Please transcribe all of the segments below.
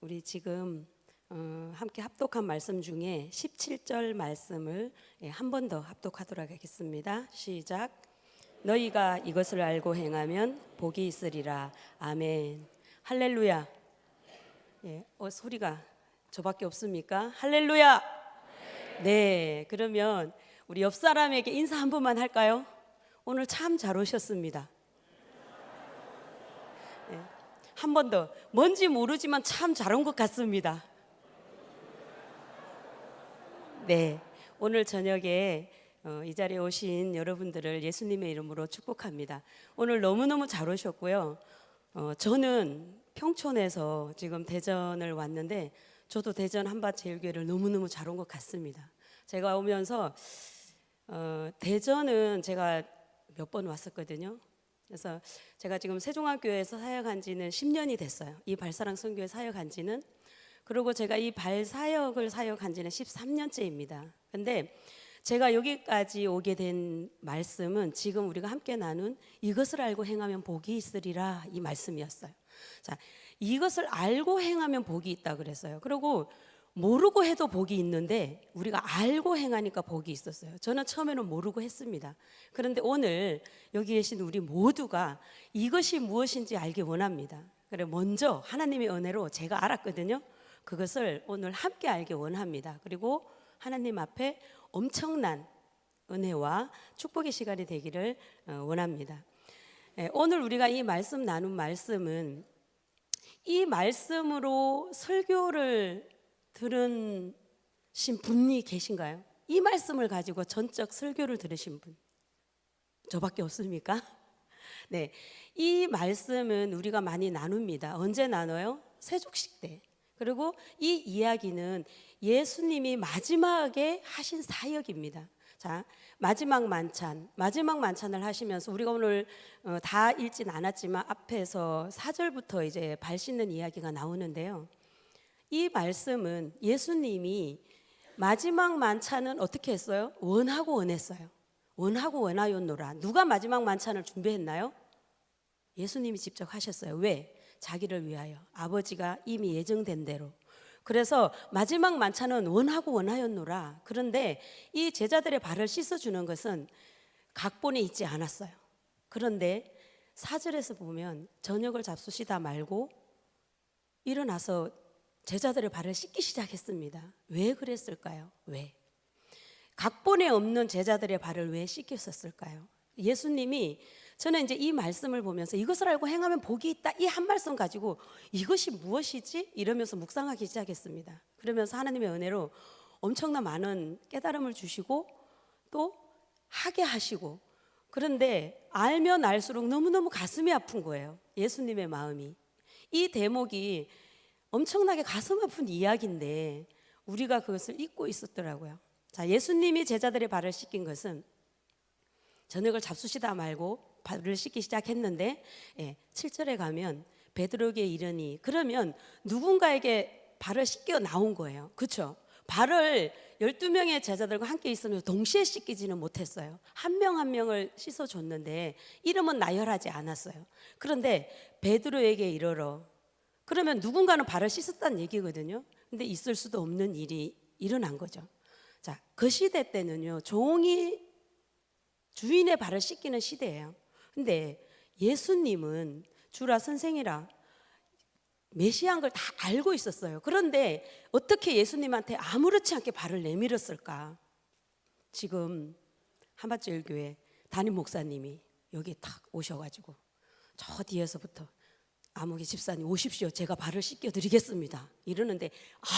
우리 지금 함께 합독한 말씀 중에 17절 말씀을 한 번 더 합독하도록 하겠습니다. 시작. 너희가 이것을 알고 행하면 복이 있으리라. 아멘. 할렐루야. 소리가 저밖에 없습니까? 할렐루야. 네, 그러면 우리 옆 사람에게 인사 한 번만 할까요? 오늘 참 잘 오셨습니다. 한 번 더. 뭔지 모르지만 참 잘 온 것 같습니다. 네, 오늘 저녁에 이 자리에 오신 여러분들을 예수님의 이름으로 축복합니다. 오늘 너무너무 잘 오셨고요. 저는 평촌에서 지금 대전을 왔는데 저도 대전 한밭제일교회를 너무너무 잘 온 것 같습니다. 제가 오면서 대전은 제가 몇 번 왔었거든요. 그래서 제가 지금 세종학교에서 사역한 지는 10년이 됐어요. 이 발사랑 선교회 사역한 지는. 그리고 제가 이 발사역을 사역한 지는 13년째입니다. 근데 제가 여기까지 오게 된 말씀은 지금 우리가 함께 나눈 이것을 알고 행하면 복이 있으리라 이 말씀이었어요. 자, 이것을 알고 행하면 복이 있다 그랬어요. 그리고 모르고 해도 복이 있는데 우리가 알고 행하니까 복이 있었어요. 저는 처음에는 모르고 했습니다. 그런데 오늘 여기 계신 우리 모두가 이것이 무엇인지 알기 원합니다. 그래 먼저 하나님의 은혜로 제가 알았거든요. 그것을 오늘 함께 알기 원합니다. 그리고 하나님 앞에 엄청난 은혜와 축복의 시간이 되기를 원합니다. 오늘 우리가 이 말씀 나눈 말씀은 이 말씀으로 설교를 들으신 분이 계신가요? 이 말씀을 가지고 전적 설교를 들으신 분 저밖에 없습니까? 네, 이 말씀은 우리가 많이 나눕니다. 언제 나눠요? 세족식 때. 그리고 이 이야기는 예수님이 마지막에 하신 사역입니다. 자, 마지막 만찬을 하시면서 우리가 오늘 다 읽진 않았지만 앞에서 4절부터 이제 발 씻는 이야기가 나오는데요. 이 말씀은 예수님이 마지막 만찬은 어떻게 했어요? 원하고 원했어요. 원하고 원하였노라. 누가 마지막 만찬을 준비했나요? 예수님이 직접 하셨어요. 왜? 자기를 위하여. 아버지가 이미 예정된 대로. 그래서 마지막 만찬은 원하고 원하였노라. 그런데 이 제자들의 발을 씻어주는 것은 각본에 있지 않았어요. 그런데 4절에서 보면 저녁을 잡수시다 말고 일어나서 제자들의 발을 씻기 시작했습니다. 왜 그랬을까요? 왜? 각본에 없는 제자들의 발을 왜 씻겼었을까요? 예수님이 저는 이제 이 말씀을 보면서 이것을 알고 행하면 복이 있다 이 한 말씀 가지고 이것이 무엇이지? 이러면서 묵상하기 시작했습니다. 그러면서 하나님의 은혜로 엄청난 많은 깨달음을 주시고 또 하게 하시고 그런데 알면 알수록 너무너무 가슴이 아픈 거예요. 예수님의 마음이. 이 대목이 엄청나게 가슴 아픈 이야기인데 우리가 그것을 잊고 있었더라고요. 자, 예수님이 제자들의 발을 씻긴 것은 저녁을 잡수시다 말고 발을 씻기 시작했는데 7절에 가면 베드로에게 이르니 그러면 누군가에게 발을 씻겨 나온 거예요. 그렇죠? 발을 12명의 제자들과 함께 있으면서 동시에 씻기지는 못했어요. 한 명 한 명을 씻어줬는데 이름은 나열하지 않았어요. 그런데 베드로에게 이르러 그러면 누군가는 발을 씻었다는 얘기거든요. 근데 있을 수도 없는 일이 일어난 거죠. 자, 그 시대 때는요, 종이 주인의 발을 씻기는 시대예요. 근데 예수님은 주라 선생이라 메시아인 걸 다 알고 있었어요. 그런데 어떻게 예수님한테 아무렇지 않게 발을 내밀었을까? 지금 한밭제일교회 담임 목사님이 여기 탁 오셔가지고 저 뒤에서부터 아무개 집사님 오십시오. 제가 발을 씻겨드리겠습니다. 이러는데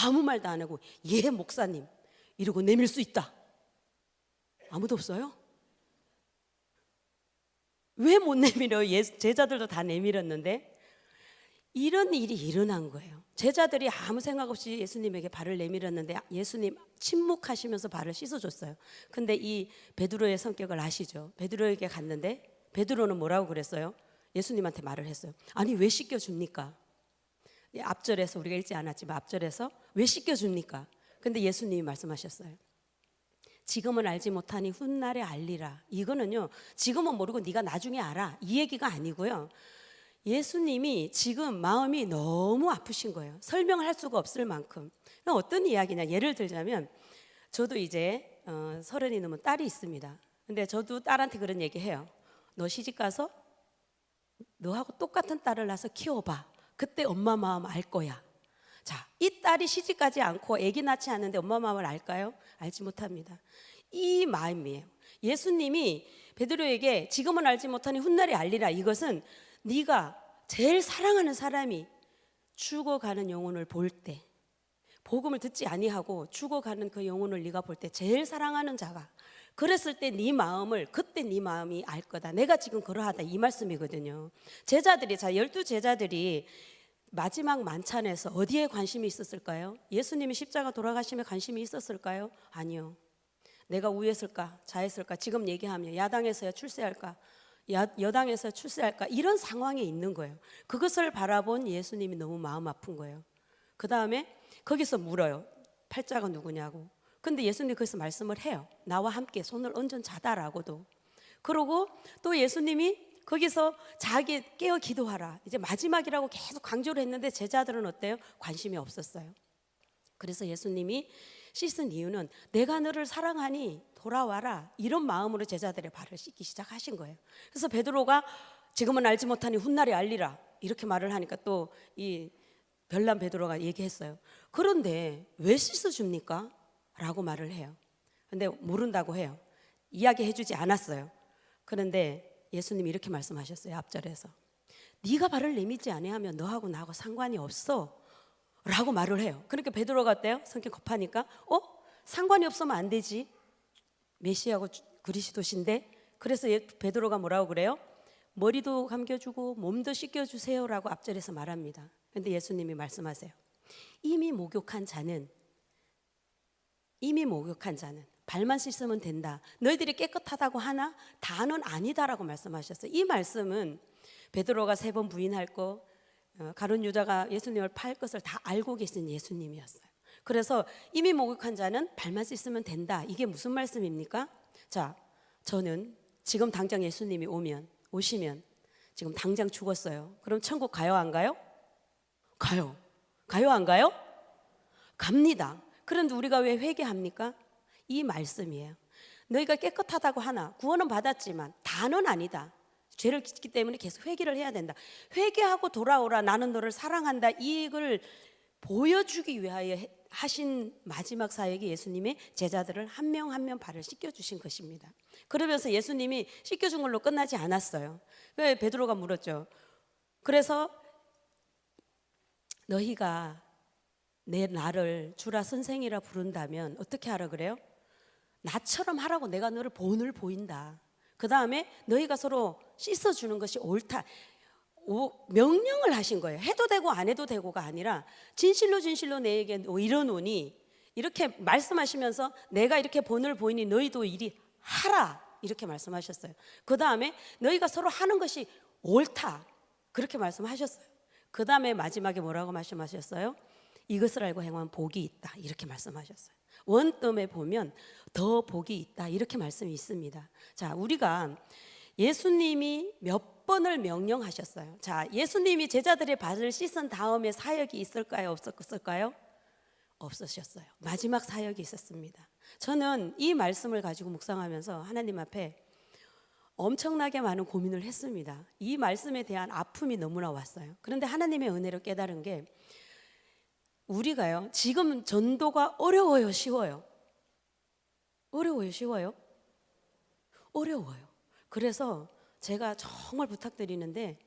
아무 말도 안 하고 예 목사님 이러고 내밀 수 있다. 아무도 없어요? 왜 못 내밀어요? 제자들도 다 내밀었는데 이런 일이 일어난 거예요. 제자들이 아무 생각 없이 예수님에게 발을 내밀었는데 예수님 침묵하시면서 발을 씻어줬어요. 근데 이 베드로의 성격을 아시죠? 베드로에게 갔는데 베드로는 뭐라고 그랬어요? 예수님한테 말을 했어요. 아니 왜 씻겨줍니까? 앞절에서 우리가 읽지 않았지만 앞절에서 왜 씻겨줍니까? 근데 예수님이 말씀하셨어요. 지금은 알지 못하니 훗날에 알리라. 이거는요 지금은 모르고 네가 나중에 알아 이 얘기가 아니고요 예수님이 지금 마음이 너무 아프신 거예요. 설명할 수가 없을 만큼. 어떤 이야기냐, 예를 들자면 저도 이제 30이 넘은 딸이 있습니다. 근데 저도 딸한테 그런 얘기 해요. 너 시집가서 너하고 똑같은 딸을 낳아서 키워봐. 그때 엄마 마음 알 거야. 자, 이 딸이 시집가지 않고 아기 낳지 않는데 엄마 마음을 알까요? 알지 못합니다. 이 마음이에요. 예수님이 베드로에게 지금은 알지 못하니 훗날에 알리라. 이것은 네가 제일 사랑하는 사람이 죽어가는 영혼을 볼 때, 복음을 듣지 아니하고 죽어가는 그 영혼을 네가 볼 때 제일 사랑하는 자가 그랬을 때 네 마음을, 그때 네 마음이 알 거다. 내가 지금 그러하다, 이 말씀이거든요. 제자들이, 자, 12제자들이 마지막 만찬에서 어디에 관심이 있었을까요? 예수님이 십자가 돌아가심에 관심이 있었을까요? 아니요. 내가 우했을까 좌했을까, 지금 얘기하면 야당에서야 출세할까 여당에서 출세할까, 이런 상황에 있는 거예요. 그것을 바라본 예수님이 너무 마음 아픈 거예요. 그 다음에 거기서 물어요. 팔자가 누구냐고. 근데 예수님이 거기서 말씀을 해요. 나와 함께 손을 얹은 자다라고도. 그러고 또 예수님이 거기서 자기 깨어 기도하라, 이제 마지막이라고 계속 강조를 했는데 제자들은 어때요? 관심이 없었어요. 그래서 예수님이 씻은 이유는 내가 너를 사랑하니 돌아와라, 이런 마음으로 제자들의 발을 씻기 시작하신 거예요. 그래서 베드로가 지금은 알지 못하니 훗날에 알리라, 이렇게 말을 하니까 또 이 별난 베드로가 얘기했어요. 그런데 왜 씻어줍니까? 라고 말을 해요. 근데 모른다고 해요. 이야기해 주지 않았어요. 그런데 예수님이 이렇게 말씀하셨어요. 앞절에서 네가 발을 내밀지 아니하면 너하고 나하고 상관이 없어 라고 말을 해요. 그러니까 베드로가 어때요? 성격 급하니까 상관이 없으면 안 되지, 메시아고 그리스도신데. 그래서 베드로가 뭐라고 그래요? 머리도 감겨주고 몸도 씻겨주세요라고 앞절에서 말합니다. 그런데 예수님이 말씀하세요. 이미 목욕한 자는 발만 씻으면 된다. 너희들이 깨끗하다고 하나? 다는 아니다라고 말씀하셨어요. 이 말씀은 베드로가 3번 부인할 거, 가룟 유다가 예수님을 팔 것을 다 알고 계신 예수님이었어요. 그래서 이미 목욕한 자는 발만 씻으면 된다. 이게 무슨 말씀입니까? 자, 저는 지금 당장 예수님이 오시면 지금 당장 죽었어요. 그럼 천국 가요 안 가요? 가요. 가요 안 가요? 갑니다. 그런데 우리가 왜 회개합니까? 이 말씀이에요. 너희가 깨끗하다고 하나? 구원은 받았지만 다는 아니다. 죄를 짓기 때문에 계속 회개를 해야 된다. 회개하고 돌아오라, 나는 너를 사랑한다. 이걸 보여주기 위하여 하신 마지막 사역이 예수님의 제자들을 한 명 한 명 발을 씻겨주신 것입니다. 그러면서 예수님이 씻겨준 걸로 끝나지 않았어요. 베드로가 물었죠. 그래서 너희가 나를 주라 선생이라 부른다면 어떻게 하라 그래요? 나처럼 하라고 내가 너를 본을 보인다. 그 다음에 너희가 서로 씻어주는 것이 옳다. 명령을 하신 거예요. 해도 되고 안 해도 되고가 아니라 진실로 내게 이르노니, 이렇게 말씀하시면서 내가 이렇게 본을 보이니 너희도 이리 하라, 이렇게 말씀하셨어요. 그 다음에 너희가 서로 하는 것이 옳다, 그렇게 말씀하셨어요. 그 다음에 마지막에 뭐라고 말씀하셨어요? 이것을 알고 행하면 복이 있다, 이렇게 말씀하셨어요. 원뜸에 보면 더 복이 있다, 이렇게 말씀이 있습니다. 자, 우리가 예수님이 몇 번을 명령하셨어요. 자, 예수님이 제자들의 발을 씻은 다음에 사역이 있을까요? 없었을까요? 없으셨어요. 마지막 사역이 있었습니다. 저는 이 말씀을 가지고 묵상하면서 하나님 앞에 엄청나게 많은 고민을 했습니다. 이 말씀에 대한 아픔이 너무나 왔어요. 그런데 하나님의 은혜로 깨달은 게, 우리가요, 지금 전도가 어려워요, 쉬워요? 어려워요, 쉬워요? 어려워요. 그래서 제가 정말 부탁드리는데,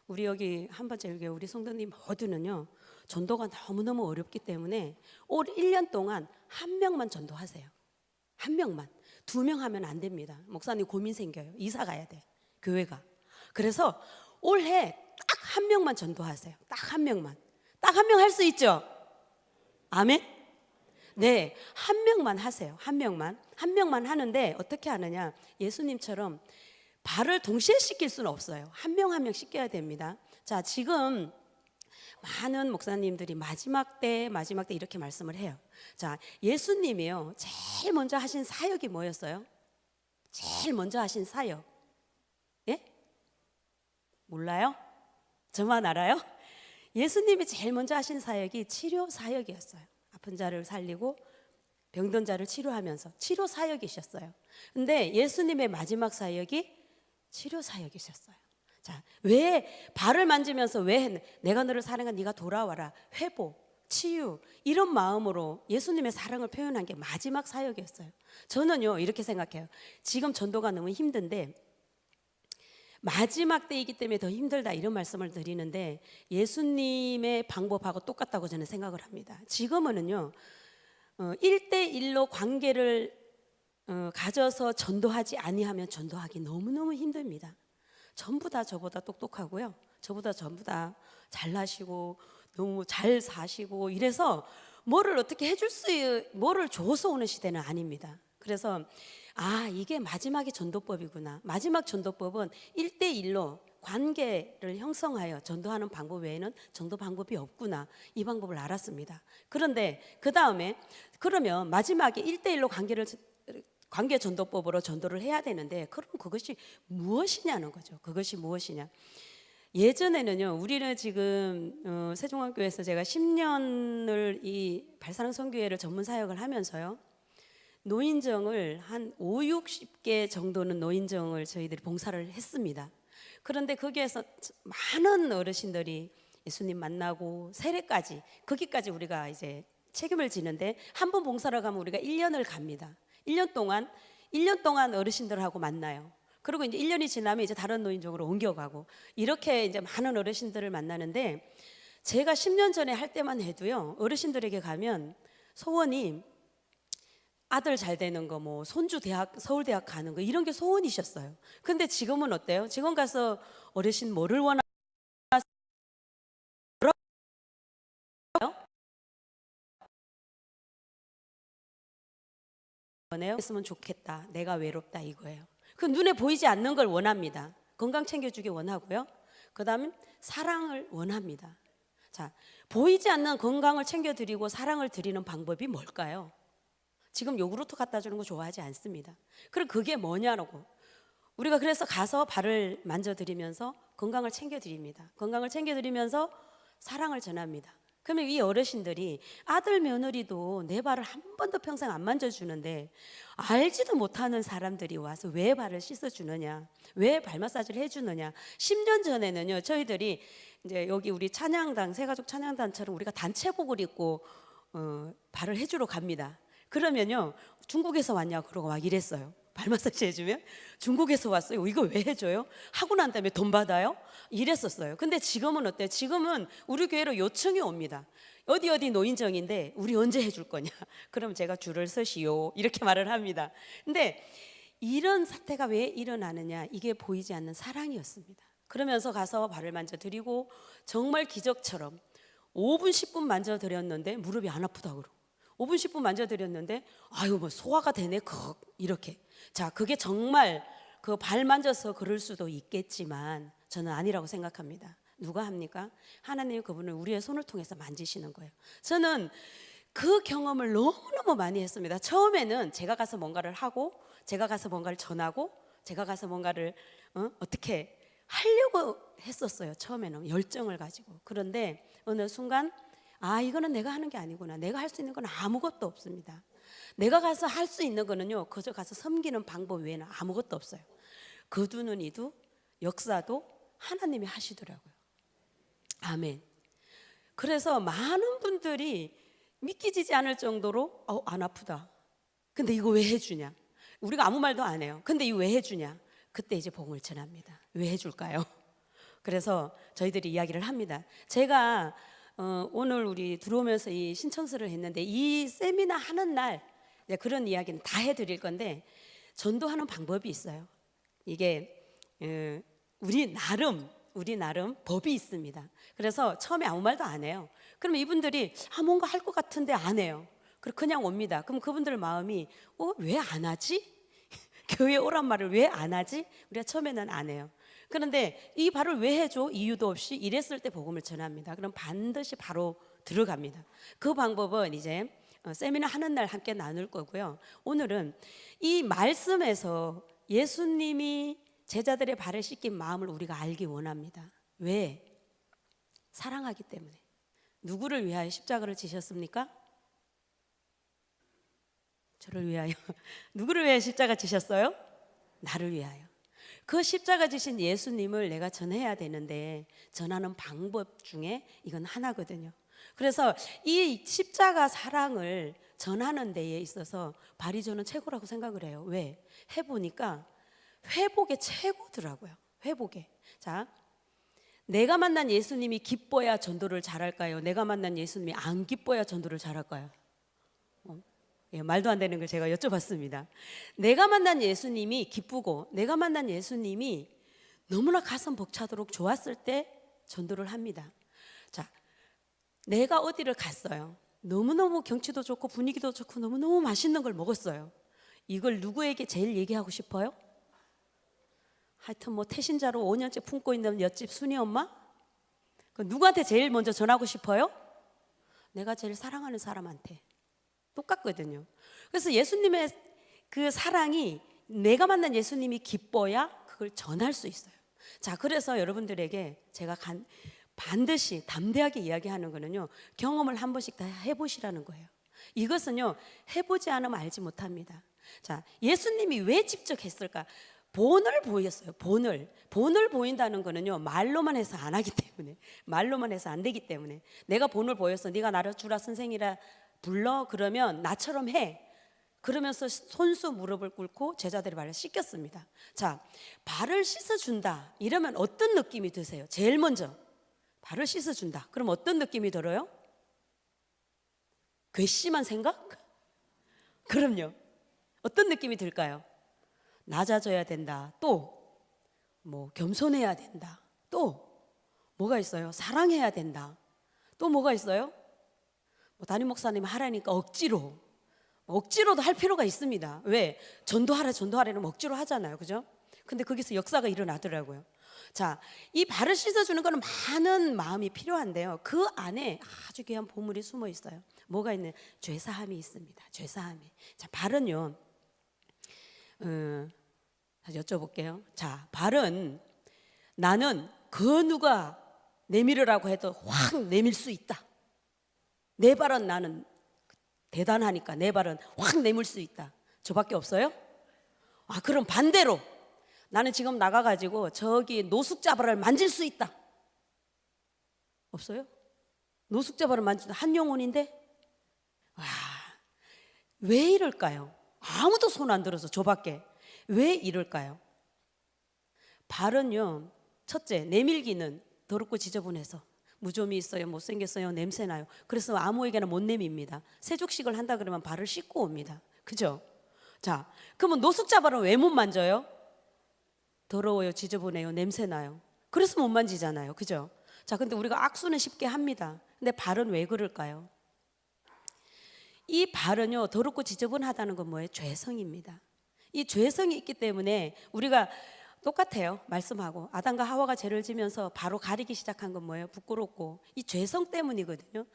우리 여기 한번째 우리 성도님 모두는요, 전도가 너무너무 어렵기 때문에 올 1년 동안 한 명만 전도하세요. 한 명만. 2명 하면 안 됩니다. 목사님 고민 생겨요. 이사 가야 돼, 교회가. 그래서 올해 딱 한 명만 전도하세요. 딱 한 명만. 딱 한 명 할 수 있죠? 아멘? 네, 한 명만 하세요. 한 명만 하는데 어떻게 하느냐, 예수님처럼 발을 동시에 씻길 수는 없어요. 한 명 한 명 씻겨야 됩니다. 자, 지금 많은 목사님들이 마지막 때 이렇게 말씀을 해요. 자, 예수님이요, 제일 먼저 하신 사역이 뭐였어요? 제일 먼저 하신 사역, 예? 몰라요? 저만 알아요? 예수님이 제일 먼저 하신 사역이 치료 사역이었어요. 아픈 자를 살리고 병든 자를 치료하면서 치료 사역이셨어요. 근데 예수님의 마지막 사역이 치료 사역이셨어요. 자, 왜 발을 만지면서 왜 내가 너를 사랑한 네가 돌아와라, 회복, 치유, 이런 마음으로 예수님의 사랑을 표현한 게 마지막 사역이었어요. 저는요 이렇게 생각해요. 지금 전도가 너무 힘든데 마지막 때이기 때문에 더 힘들다, 이런 말씀을 드리는데 예수님의 방법하고 똑같다고 저는 생각을 합니다. 지금은요 1대1로 관계를 가져서 전도하지 아니하면 전도하기 너무너무 힘듭니다. 전부 다 저보다 똑똑하고요, 저보다 전부 다 잘나시고 너무 잘 사시고 이래서 뭐를 어떻게 뭐를 줘서 오는 시대는 아닙니다. 그래서 이게 마지막의 전도법이구나. 마지막 전도법은 1대1로 관계를 형성하여 전도하는 방법 외에는 전도 방법이 없구나, 이 방법을 알았습니다. 그런데 그 다음에 그러면 마지막에 1대1로 관계 전도법으로 전도를 해야 되는데 그럼 그것이 무엇이냐는 거죠. 그것이 무엇이냐. 예전에는요, 우리는 지금 세종학교에서 제가 10년을 이 발사랑 선교회를 전문 사역을 하면서요, 노인정을 한 5, 60개 정도는 노인정을 저희들이 봉사를 했습니다. 그런데 거기에서 많은 어르신들이 예수님 만나고 세례까지, 거기까지 우리가 이제 책임을 지는데, 한 번 봉사를 가면 우리가 1년을 갑니다. 1년 동안 어르신들하고 만나요. 그리고 이제 1년이 지나면 이제 다른 노인정으로 옮겨가고, 이렇게 이제 많은 어르신들을 만나는데, 제가 10년 전에 할 때만 해도요, 어르신들에게 가면 소원이 아들 잘 되는 거, 뭐 손주 서울대학 가는 거, 이런 게 소원이셨어요. 근데 지금은 어때요? 지금 가서 어르신 뭐를 원하세요? 했으면 좋겠다, 내가 외롭다, 이거예요. 그 눈에 보이지 않는 걸 원합니다. 건강 챙겨주기 원하고요, 그 다음에 사랑을 원합니다. 자, 보이지 않는 건강을 챙겨드리고 사랑을 드리는 방법이 뭘까요? 지금 요구르트 갖다 주는 거 좋아하지 않습니다. 그럼 그게 뭐냐고. 우리가 그래서 가서 발을 만져드리면서 건강을 챙겨드립니다. 건강을 챙겨드리면서 사랑을 전합니다. 그러면 이 어르신들이, 아들 며느리도 내 발을 한 번도 평생 안 만져주는데 알지도 못하는 사람들이 와서 왜 발을 씻어주느냐, 왜 발 마사지를 해주느냐. 10년 전에는요, 저희들이 이제 여기 우리 찬양단, 새가족 찬양단처럼 우리가 단체복을 입고 발을 해주러 갑니다. 그러면요, 중국에서 왔냐 그러고 막 이랬어요. 발 마사지 해주면 중국에서 왔어요, 이거 왜 해줘요? 하고 난 다음에 돈 받아요? 이랬었어요. 근데 지금은 어때요? 지금은 우리 교회로 요청이 옵니다. 어디 노인정인데 우리 언제 해줄 거냐? 그럼 제가 줄을 서시오, 이렇게 말을 합니다. 근데 이런 사태가 왜 일어나느냐, 이게 보이지 않는 사랑이었습니다. 그러면서 가서 발을 만져드리고 정말 기적처럼 5분 10분 만져드렸는데 무릎이 안 아프다고 그러고, 5분 10분 만져드렸는데 아유 뭐 소화가 되네, 이렇게. 자, 그게 정말 그 발 만져서 그럴 수도 있겠지만 저는 아니라고 생각합니다. 누가 합니까? 하나님이 그분을 우리의 손을 통해서 만지시는 거예요. 저는 그 경험을 너무너무 많이 했습니다. 처음에는 제가 가서 뭔가를 하고, 제가 가서 뭔가를 전하고, 제가 가서 뭔가를 어떻게 하려고 했었어요. 처음에는 열정을 가지고. 그런데 어느 순간 이거는 내가 하는 게 아니구나. 내가 할 수 있는 건 아무것도 없습니다. 내가 가서 할 수 있는 거는요, 그저 가서 섬기는 방법 외에는 아무것도 없어요. 거두는 이도 역사도 하나님이 하시더라고요. 아멘. 그래서 많은 분들이 믿기지지 않을 정도로 안 아프다, 근데 이거 왜 해주냐, 우리가 아무 말도 안 해요. 근데 이거 왜 해주냐, 그때 이제 복음을 전합니다. 왜 해줄까요? 그래서 저희들이 이야기를 합니다. 제가 오늘 우리 들어오면서 이 신청서를 했는데, 이 세미나 하는 날 그런 이야기는 다 해드릴 건데, 전도하는 방법이 있어요. 이게 우리 나름 법이 있습니다. 그래서 처음에 아무 말도 안 해요. 그러면 이분들이 뭔가 할 것 같은데 안 해요. 그냥 옵니다. 그럼 그분들 마음이 왜 안 하지? 교회 오란 말을 왜 안 하지? 우리가 처음에는 안 해요. 그런데 이 발을 왜 해줘? 이유도 없이 이랬을 때 복음을 전합니다. 그럼 반드시 바로 들어갑니다. 그 방법은 이제 세미나 하는 날 함께 나눌 거고요. 오늘은 이 말씀에서 예수님이 제자들의 발을 씻긴 마음을 우리가 알기 원합니다. 왜? 사랑하기 때문에. 누구를 위하여 십자가를 지셨습니까? 저를 위하여. 누구를 위하여 십자가 지셨어요? 나를 위하여. 그 십자가 지신 예수님을 내가 전해야 되는데 전하는 방법 중에 이건 하나거든요. 그래서 이 십자가 사랑을 전하는 데에 있어서 바리새인은 최고라고 생각을 해요. 왜? 해보니까 회복의 최고더라고요. 회복의. 자, 내가 만난 예수님이 기뻐야 전도를 잘할까요? 내가 만난 예수님이 안 기뻐야 전도를 잘할까요? 예, 말도 안 되는 걸 제가 여쭤봤습니다. 내가 만난 예수님이 기쁘고 내가 만난 예수님이 너무나 가슴 벅차도록 좋았을 때 전도를 합니다. 자, 내가 어디를 갔어요. 너무너무 경치도 좋고 분위기도 좋고 너무너무 맛있는 걸 먹었어요. 이걸 누구에게 제일 얘기하고 싶어요? 하여튼 뭐 태신자로 5년째 품고 있는 옆집 순이 엄마? 그 누구한테 제일 먼저 전하고 싶어요? 내가 제일 사랑하는 사람한테. 똑같거든요. 그래서 예수님의 그 사랑이 내가 만난 예수님이 기뻐야 그걸 전할 수 있어요. 자, 그래서 여러분들에게 제가 반드시 담대하게 이야기하는 거는요, 경험을 한 번씩 다 해보시라는 거예요. 이것은요, 해보지 않으면 알지 못합니다. 자, 예수님이 왜 직접 했을까? 본을 보였어요. 본을 보인다는 거는요, 말로만 해서 안 하기 때문에, 말로만 해서 안 되기 때문에. 내가 본을 보였어. 네가 나를 주라 선생이라 불러. 그러면 나처럼 해. 그러면서 손수 무릎을 꿇고 제자들의 발을 씻겼습니다. 자, 발을 씻어준다 이러면 어떤 느낌이 드세요? 제일 먼저 발을 씻어준다 그럼 어떤 느낌이 들어요? 괘씸한 생각? 그럼요. 어떤 느낌이 들까요? 낮아져야 된다. 또 뭐 겸손해야 된다. 또 뭐가 있어요? 사랑해야 된다. 또 뭐가 있어요? 뭐 담임 목사님 하라니까 억지로도 할 필요가 있습니다. 왜? 전도하라는 억지로 하잖아요. 그죠? 근데 거기서 역사가 일어나더라고요. 자, 이 발을 씻어주는 거는 많은 마음이 필요한데요. 그 안에 아주 귀한 보물이 숨어 있어요. 뭐가 있는? 죄사함이 있습니다. 죄사함이. 자, 발은요. 다시 여쭤볼게요. 자, 발은 나는 그 누가 내밀으라고 해도 확 내밀 수 있다. 내 발은 나는 대단하니까 내 발은 확 내밀 수 있다. 저밖에 없어요? 아, 그럼 반대로 나는 지금 나가가지고 저기 노숙자발을 만질 수 있다. 없어요? 노숙자발을 만지는 한 영혼인데? 와, 왜 이럴까요? 아무도 손 안 들어서 저밖에. 왜 이럴까요? 발은요, 첫째 내밀기는 더럽고 지저분해서 무좀이 있어요, 못생겼어요, 냄새나요. 그래서 아무에게나 못 내밉니다. 세족식을 한다 그러면 발을 씻고 옵니다. 그죠? 자, 그러면 노숙자 발은 왜 못 만져요? 더러워요, 지저분해요, 냄새나요. 그래서 못 만지잖아요. 그죠? 자, 근데 우리가 악수는 쉽게 합니다. 근데 발은 왜 그럴까요? 이 발은요, 더럽고 지저분하다는 건 뭐예요? 죄성입니다. 이 죄성이 있기 때문에 우리가 똑같아요. 말씀하고 아담과 하와가 죄를 지면서 바로 가리기 시작한 건 뭐예요? 부끄럽고 이 죄성 때문이거든요.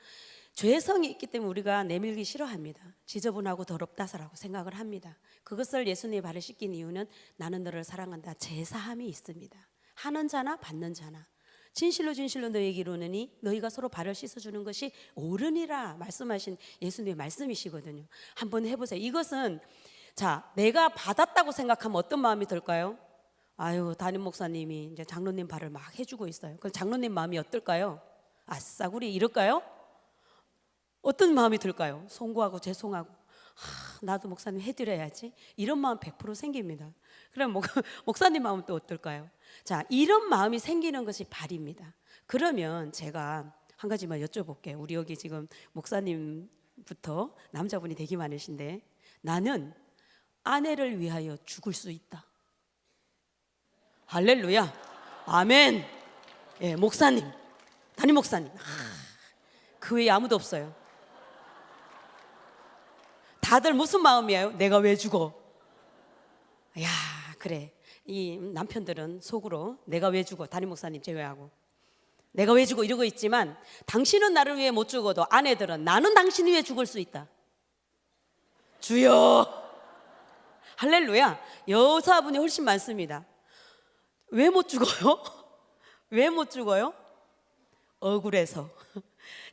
죄성이 있기 때문에 우리가 내밀기 싫어합니다. 지저분하고 더럽다라고 생각을 합니다. 그것을 예수님의 발을 씻긴 이유는 나는 너를 사랑한다. 제사함이 있습니다. 하는 자나 받는 자나. 진실로 진실로 너희에게 이르노니 너희가 서로 발을 씻어주는 것이 옳으니라 말씀하신 예수님의 말씀이시거든요. 한번 해보세요. 이것은 자, 내가 받았다고 생각하면 어떤 마음이 들까요? 아유, 담임 목사님이 이제 장로님 발을 막 해주고 있어요. 그럼 장로님 마음이 어떨까요? 아싸구리 이럴까요? 어떤 마음이 들까요? 송구하고 죄송하고 나도 목사님 해드려야지 이런 마음 100% 생깁니다. 그럼 목사님 마음은 또 어떨까요? 자, 이런 마음이 생기는 것이 발입니다. 그러면 제가 한 가지만 여쭤볼게요. 우리 여기 지금 목사님부터 남자분이 되게 많으신데 나는 아내를 위하여 죽을 수 있다. 할렐루야. 아멘. 예, 목사님, 담임 목사님. 그 외에 아무도 없어요. 다들 무슨 마음이에요? 내가 왜 죽어? 야, 그래. 이 남편들은 속으로 내가 왜 죽어? 담임 목사님 제외하고. 내가 왜 죽어? 이러고 있지만 당신은 나를 위해 못 죽어도 아내들은 나는 당신 위해 죽을 수 있다. 주여. 할렐루야. 여자분이 훨씬 많습니다. 왜 못 죽어요? 왜 못 죽어요? 억울해서.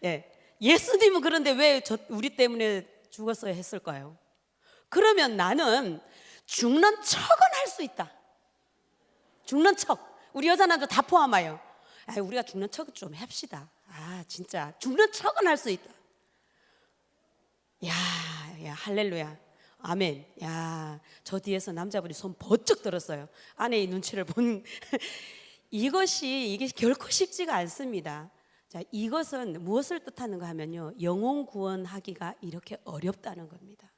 예. 예수님은 그런데 왜 우리 때문에 죽었어야 했을까요? 그러면 나는 죽는 척은 할 수 있다. 죽는 척. 우리 여자 남자 다 포함하여. 우리가 죽는 척은 좀 합시다. 진짜 죽는 척은 할 수 있다. 야, 할렐루야. 아멘. 야, 저 뒤에서 남자분이 손 번쩍 들었어요. 아내의 눈치를 본. 이게 결코 쉽지가 않습니다. 자, 이것은 무엇을 뜻하는가 하면요, 영혼 구원하기가 이렇게 어렵다는 겁니다.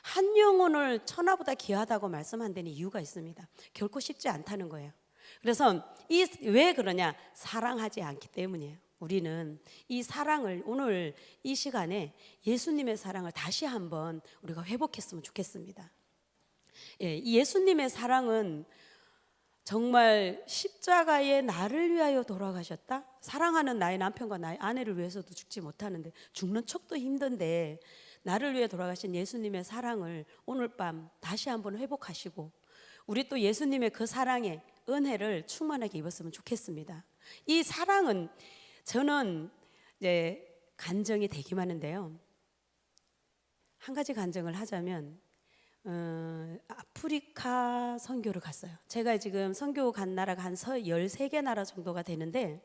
한 영혼을 천하보다 귀하다고 말씀한 데는 이유가 있습니다. 결코 쉽지 않다는 거예요. 그래서 왜 그러냐? 사랑하지 않기 때문이에요. 우리는 이 사랑을 오늘 이 시간에 예수님의 사랑을 다시 한번 우리가 회복했으면 좋겠습니다. 이 예수님의 사랑은 정말 십자가에 나를 위하여 돌아가셨다? 사랑하는 나의 남편과 나의 아내를 위해서도 죽지 못하는데, 죽는 척도 힘든데 나를 위해 돌아가신 예수님의 사랑을 오늘 밤 다시 한번 회복하시고, 우리 또 예수님의 그 사랑의 은혜를 충만하게 입었으면 좋겠습니다. 이 사랑은 저는 이제 간증이 되게 많은데요, 한 가지 간증을 하자면 아프리카 선교를 갔어요. 제가 지금 선교 간 나라가 한 13개 나라 정도가 되는데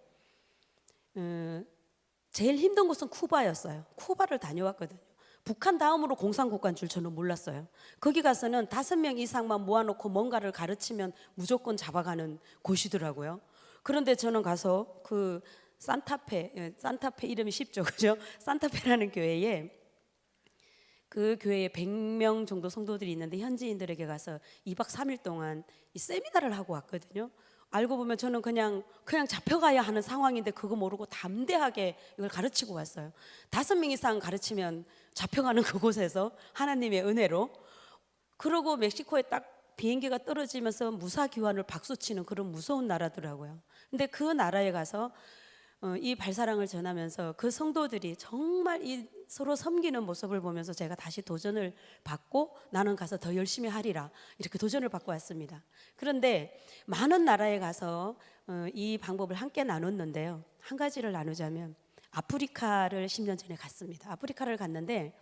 제일 힘든 곳은 쿠바였어요. 쿠바를 다녀왔거든요. 북한 다음으로 공산국가인 줄 저는 몰랐어요. 거기 가서는 5명 이상만 모아놓고 뭔가를 가르치면 무조건 잡아가는 곳이더라고요. 그런데 저는 가서 그 산타페 이름이 쉽죠, 그죠? 산타페라는 교회에, 그 교회에 100명 정도 성도들이 있는데 현지인들에게 가서 2박 3일 동안 이 세미나를 하고 왔거든요. 알고 보면 저는 그냥 잡혀가야 하는 상황인데 그거 모르고 담대하게 이걸 가르치고 왔어요. 5명 이상 가르치면 잡혀가는 그곳에서 하나님의 은혜로. 그러고 멕시코에 딱 비행기가 떨어지면서 무사 귀환을 박수치는 그런 무서운 나라더라고요. 근데 그 나라에 가서 이 발사랑을 전하면서 그 성도들이 정말 이 서로 섬기는 모습을 보면서 제가 다시 도전을 받고, 나는 가서 더 열심히 하리라, 이렇게 도전을 받고 왔습니다. 그런데 많은 나라에 가서 이 방법을 함께 나눴는데요, 한 가지를 나누자면 아프리카를 10년 전에 갔습니다. 아프리카를 갔는데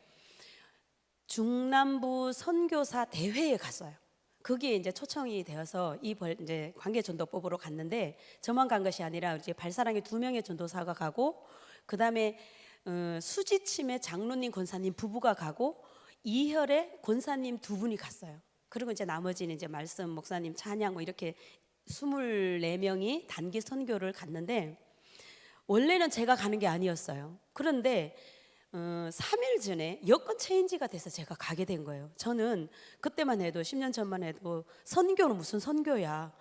중남부 선교사 대회에 갔어요. 거기에 이제 초청이 되어서 이제 관계전도법으로 갔는데, 저만 간 것이 아니라 이제 발사랑에 2명의 전도사가 가고, 그 다음에 수지침의 장로님 권사님 부부가 가고, 이혈의 권사님 2분이 갔어요. 그리고 이제 나머지는 이제 말씀 목사님 찬양 이렇게 24명이 단기 선교를 갔는데, 원래는 제가 가는 게 아니었어요. 그런데 3일 전에 여권 체인지가 돼서 제가 가게 된 거예요. 저는 그때만 해도 10년 전만 해도 선교는 무슨 선교야,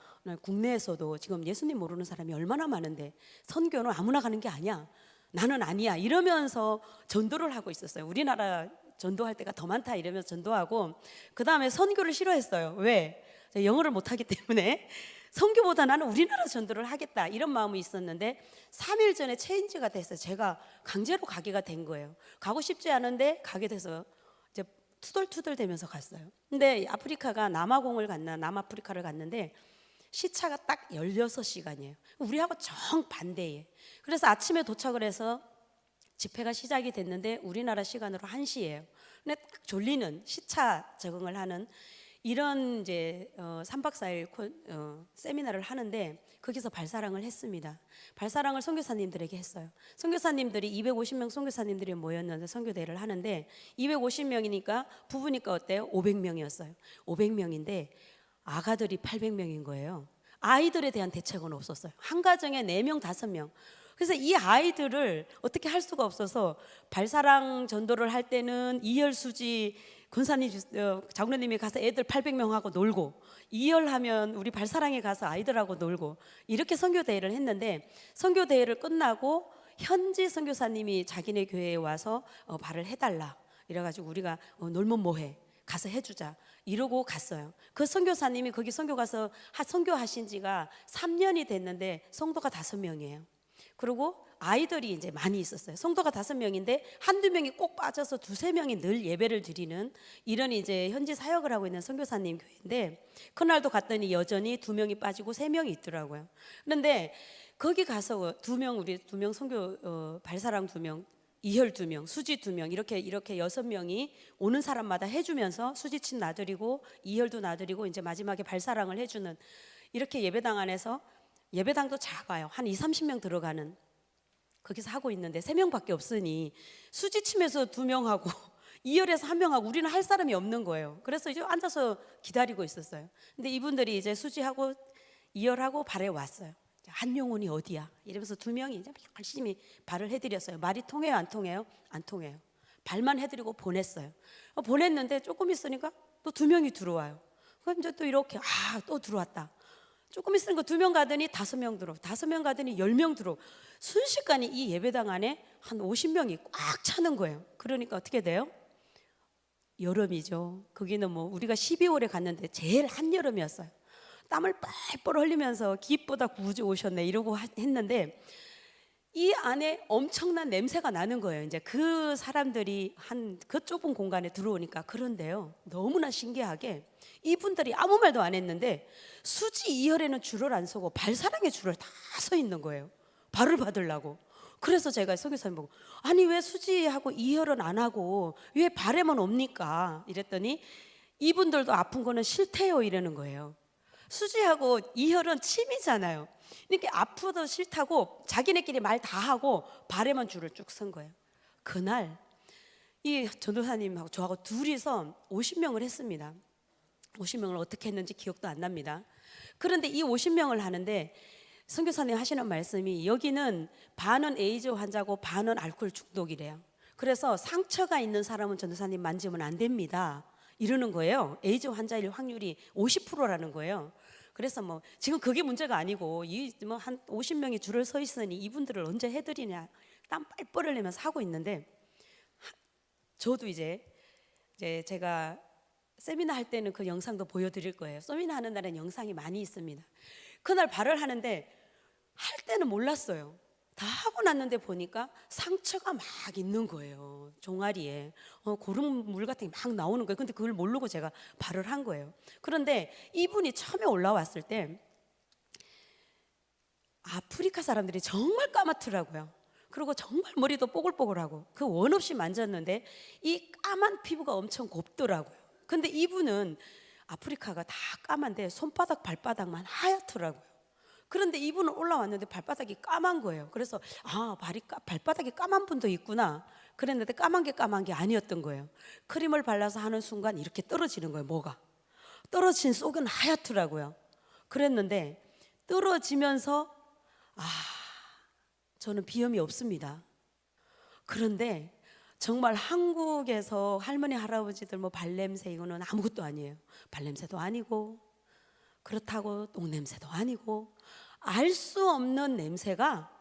국내에서도 지금 예수님 모르는 사람이 얼마나 많은데 선교는 아무나 가는 게 아니야, 나는 아니야, 이러면서 전도를 하고 있었어요. 우리나라 전도할 때가 더 많다 이러면서 전도하고, 그 다음에 선교를 싫어했어요. 왜? 영어를 못하기 때문에. 선교보다 나는 우리나라 전도를 하겠다, 이런 마음이 있었는데 3일 전에 체인지가 돼서 제가 강제로 가게가 된 거예요. 가고 싶지 않은데 가게 돼서 이제 투덜투덜 대면서 갔어요. 근데 남아프리카를 갔는데 시차가 딱 16시간이에요. 우리하고 정반대에. 그래서 아침에 도착을 해서 집회가 시작이 됐는데 우리나라 시간으로 1시예요. 근데 딱 졸리는, 시차 적응을 하는 이런 이제 3박 4일 세미나를 하는데, 거기서 발사랑을 했습니다. 발사랑을 선교사님들에게 했어요. 선교사님들이 250명 선교사님들이 모였는데 선교대회를 하는데, 250명이니까 부부니까 어때요? 500명이었어요. 500명인데 아가들이 800명인 거예요. 아이들에 대한 대책은 없었어요. 한 가정에 4명, 5명. 그래서 이 아이들을 어떻게 할 수가 없어서, 발사랑 전도를 할 때는 이열수지 권사님, 장로님이 가서 애들 800명하고 놀고, 이열하면 우리 발사랑에 가서 아이들하고 놀고, 이렇게 선교대회를 했는데, 선교대회를 끝나고 현지 선교사님이 자기네 교회에 와서 발을 해달라 이래가지고 우리가 놀면 뭐해, 가서 해주자 이러고 갔어요. 그 선교사님이 거기 선교 가서 선교하신 지가 3년이 됐는데 성도가 5명이에요. 그리고 아이들이 이제 많이 있었어요. 성도가 5명인데 한두 명이 꼭 빠져서 2-3명이 늘 예배를 드리는 이런 이제 현지 사역을 하고 있는 선교사님 교회인데, 그날도 갔더니 여전히 2명이 빠지고 3명이 있더라고요. 그런데 거기 가서 우리 두 명 선교 발사랑 2명, 이혈 2명, 수지 2명 이렇게 6명이 오는 사람마다 해주면서 수지침 놔드리고 이혈도 놔드리고 이제 마지막에 발사랑을 해주는 이렇게 예배당 안에서 예배당도 작아요. 한 20-30명 들어가는 거기서 하고 있는데 3명밖에 없으니 수지침에서 2명하고 이혈에서 1명하고 우리는 할 사람이 없는 거예요. 그래서 이제 앉아서 기다리고 있었어요. 근데 이분들이 이제 수지하고 이혈하고 발에 왔어요. 한 영혼이 어디야? 이러면서 2명이 이제 열심히 발을 해드렸어요. 말이 통해요, 안 통해요? 안 통해요. 발만 해드리고 보냈어요. 보냈는데 조금 있으니까 또 2명이 들어와요. 그럼 이제 또 이렇게 또 들어왔다. 조금 있으니까 2명 가더니 5명 들어, 5명 가더니 10명 들어. 순식간에 이 예배당 안에 한 50명이 꽉 차는 거예요. 그러니까 어떻게 돼요? 여름이죠. 거기는 뭐 우리가 12월에 갔는데 제일 한여름이었어요. 땀을 뻘뻘 흘리면서 기입보다 구주 오셨네 이러고 했는데 이 안에 엄청난 냄새가 나는 거예요. 이제 그 사람들이 한 그 좁은 공간에 들어오니까. 그런데요, 너무나 신기하게 이분들이 아무 말도 안 했는데 수지 이혈에는 줄을 안 서고 발사랑에 줄을 다 서 있는 거예요. 발을 받으려고. 그래서 제가 선교사님 보고 아니 왜 수지하고 이혈은 안 하고 왜 발에만 옵니까? 이랬더니 이분들도 아픈 거는 싫대요 이러는 거예요. 수지하고 이혈은 침이잖아요. 이렇게 아프도 싫다고 자기네끼리 말 다 하고 발에만 줄을 쭉 선 거예요. 그날 이 전도사님하고 저하고 둘이서 50명을 했습니다. 50명을 어떻게 했는지 기억도 안 납니다. 그런데 이 50명을 하는데 선교사님 하시는 말씀이 여기는 반은 에이즈 환자고 반은 알코올 중독이래요. 그래서 상처가 있는 사람은 전도사님 만지면 안 됩니다 이러는 거예요. 에이즈 환자일 확률이 50%라는 거예요. 그래서 뭐 지금 그게 문제가 아니고 이 뭐 한 50명이 줄을 서 있으니 이분들을 언제 해드리냐 땀 뻘뻘 흘리면서 하고 있는데 저도 이제 제가 세미나 할 때는 그 영상도 보여드릴 거예요. 세미나 하는 날엔 영상이 많이 있습니다. 그날 발을 하는데 할 때는 몰랐어요. 다 하고 났는데 보니까 상처가 막 있는 거예요. 종아리에 고름물 같은 게 막 나오는 거예요. 근데 그걸 모르고 제가 발을 한 거예요. 그런데 이분이 처음에 올라왔을 때 아프리카 사람들이 정말 까맣더라고요. 그리고 정말 머리도 뽀글뽀글하고 그 원 없이 만졌는데 이 까만 피부가 엄청 곱더라고요. 근데 이분은 아프리카가 다 까만데 손바닥 발바닥만 하얗더라고요. 그런데 이분은 올라왔는데 발바닥이 까만 거예요. 그래서 발바닥이 까만 분도 있구나 그랬는데 까만 게 아니었던 거예요. 크림을 발라서 하는 순간 이렇게 떨어지는 거예요. 뭐가 떨어진 속은 하얗더라고요. 그랬는데 떨어지면서 저는 비염이 없습니다. 그런데 정말 한국에서 할머니 할아버지들 뭐 발냄새 이거는 아무것도 아니에요. 발냄새도 아니고 그렇다고 똥냄새도 아니고 알 수 없는 냄새가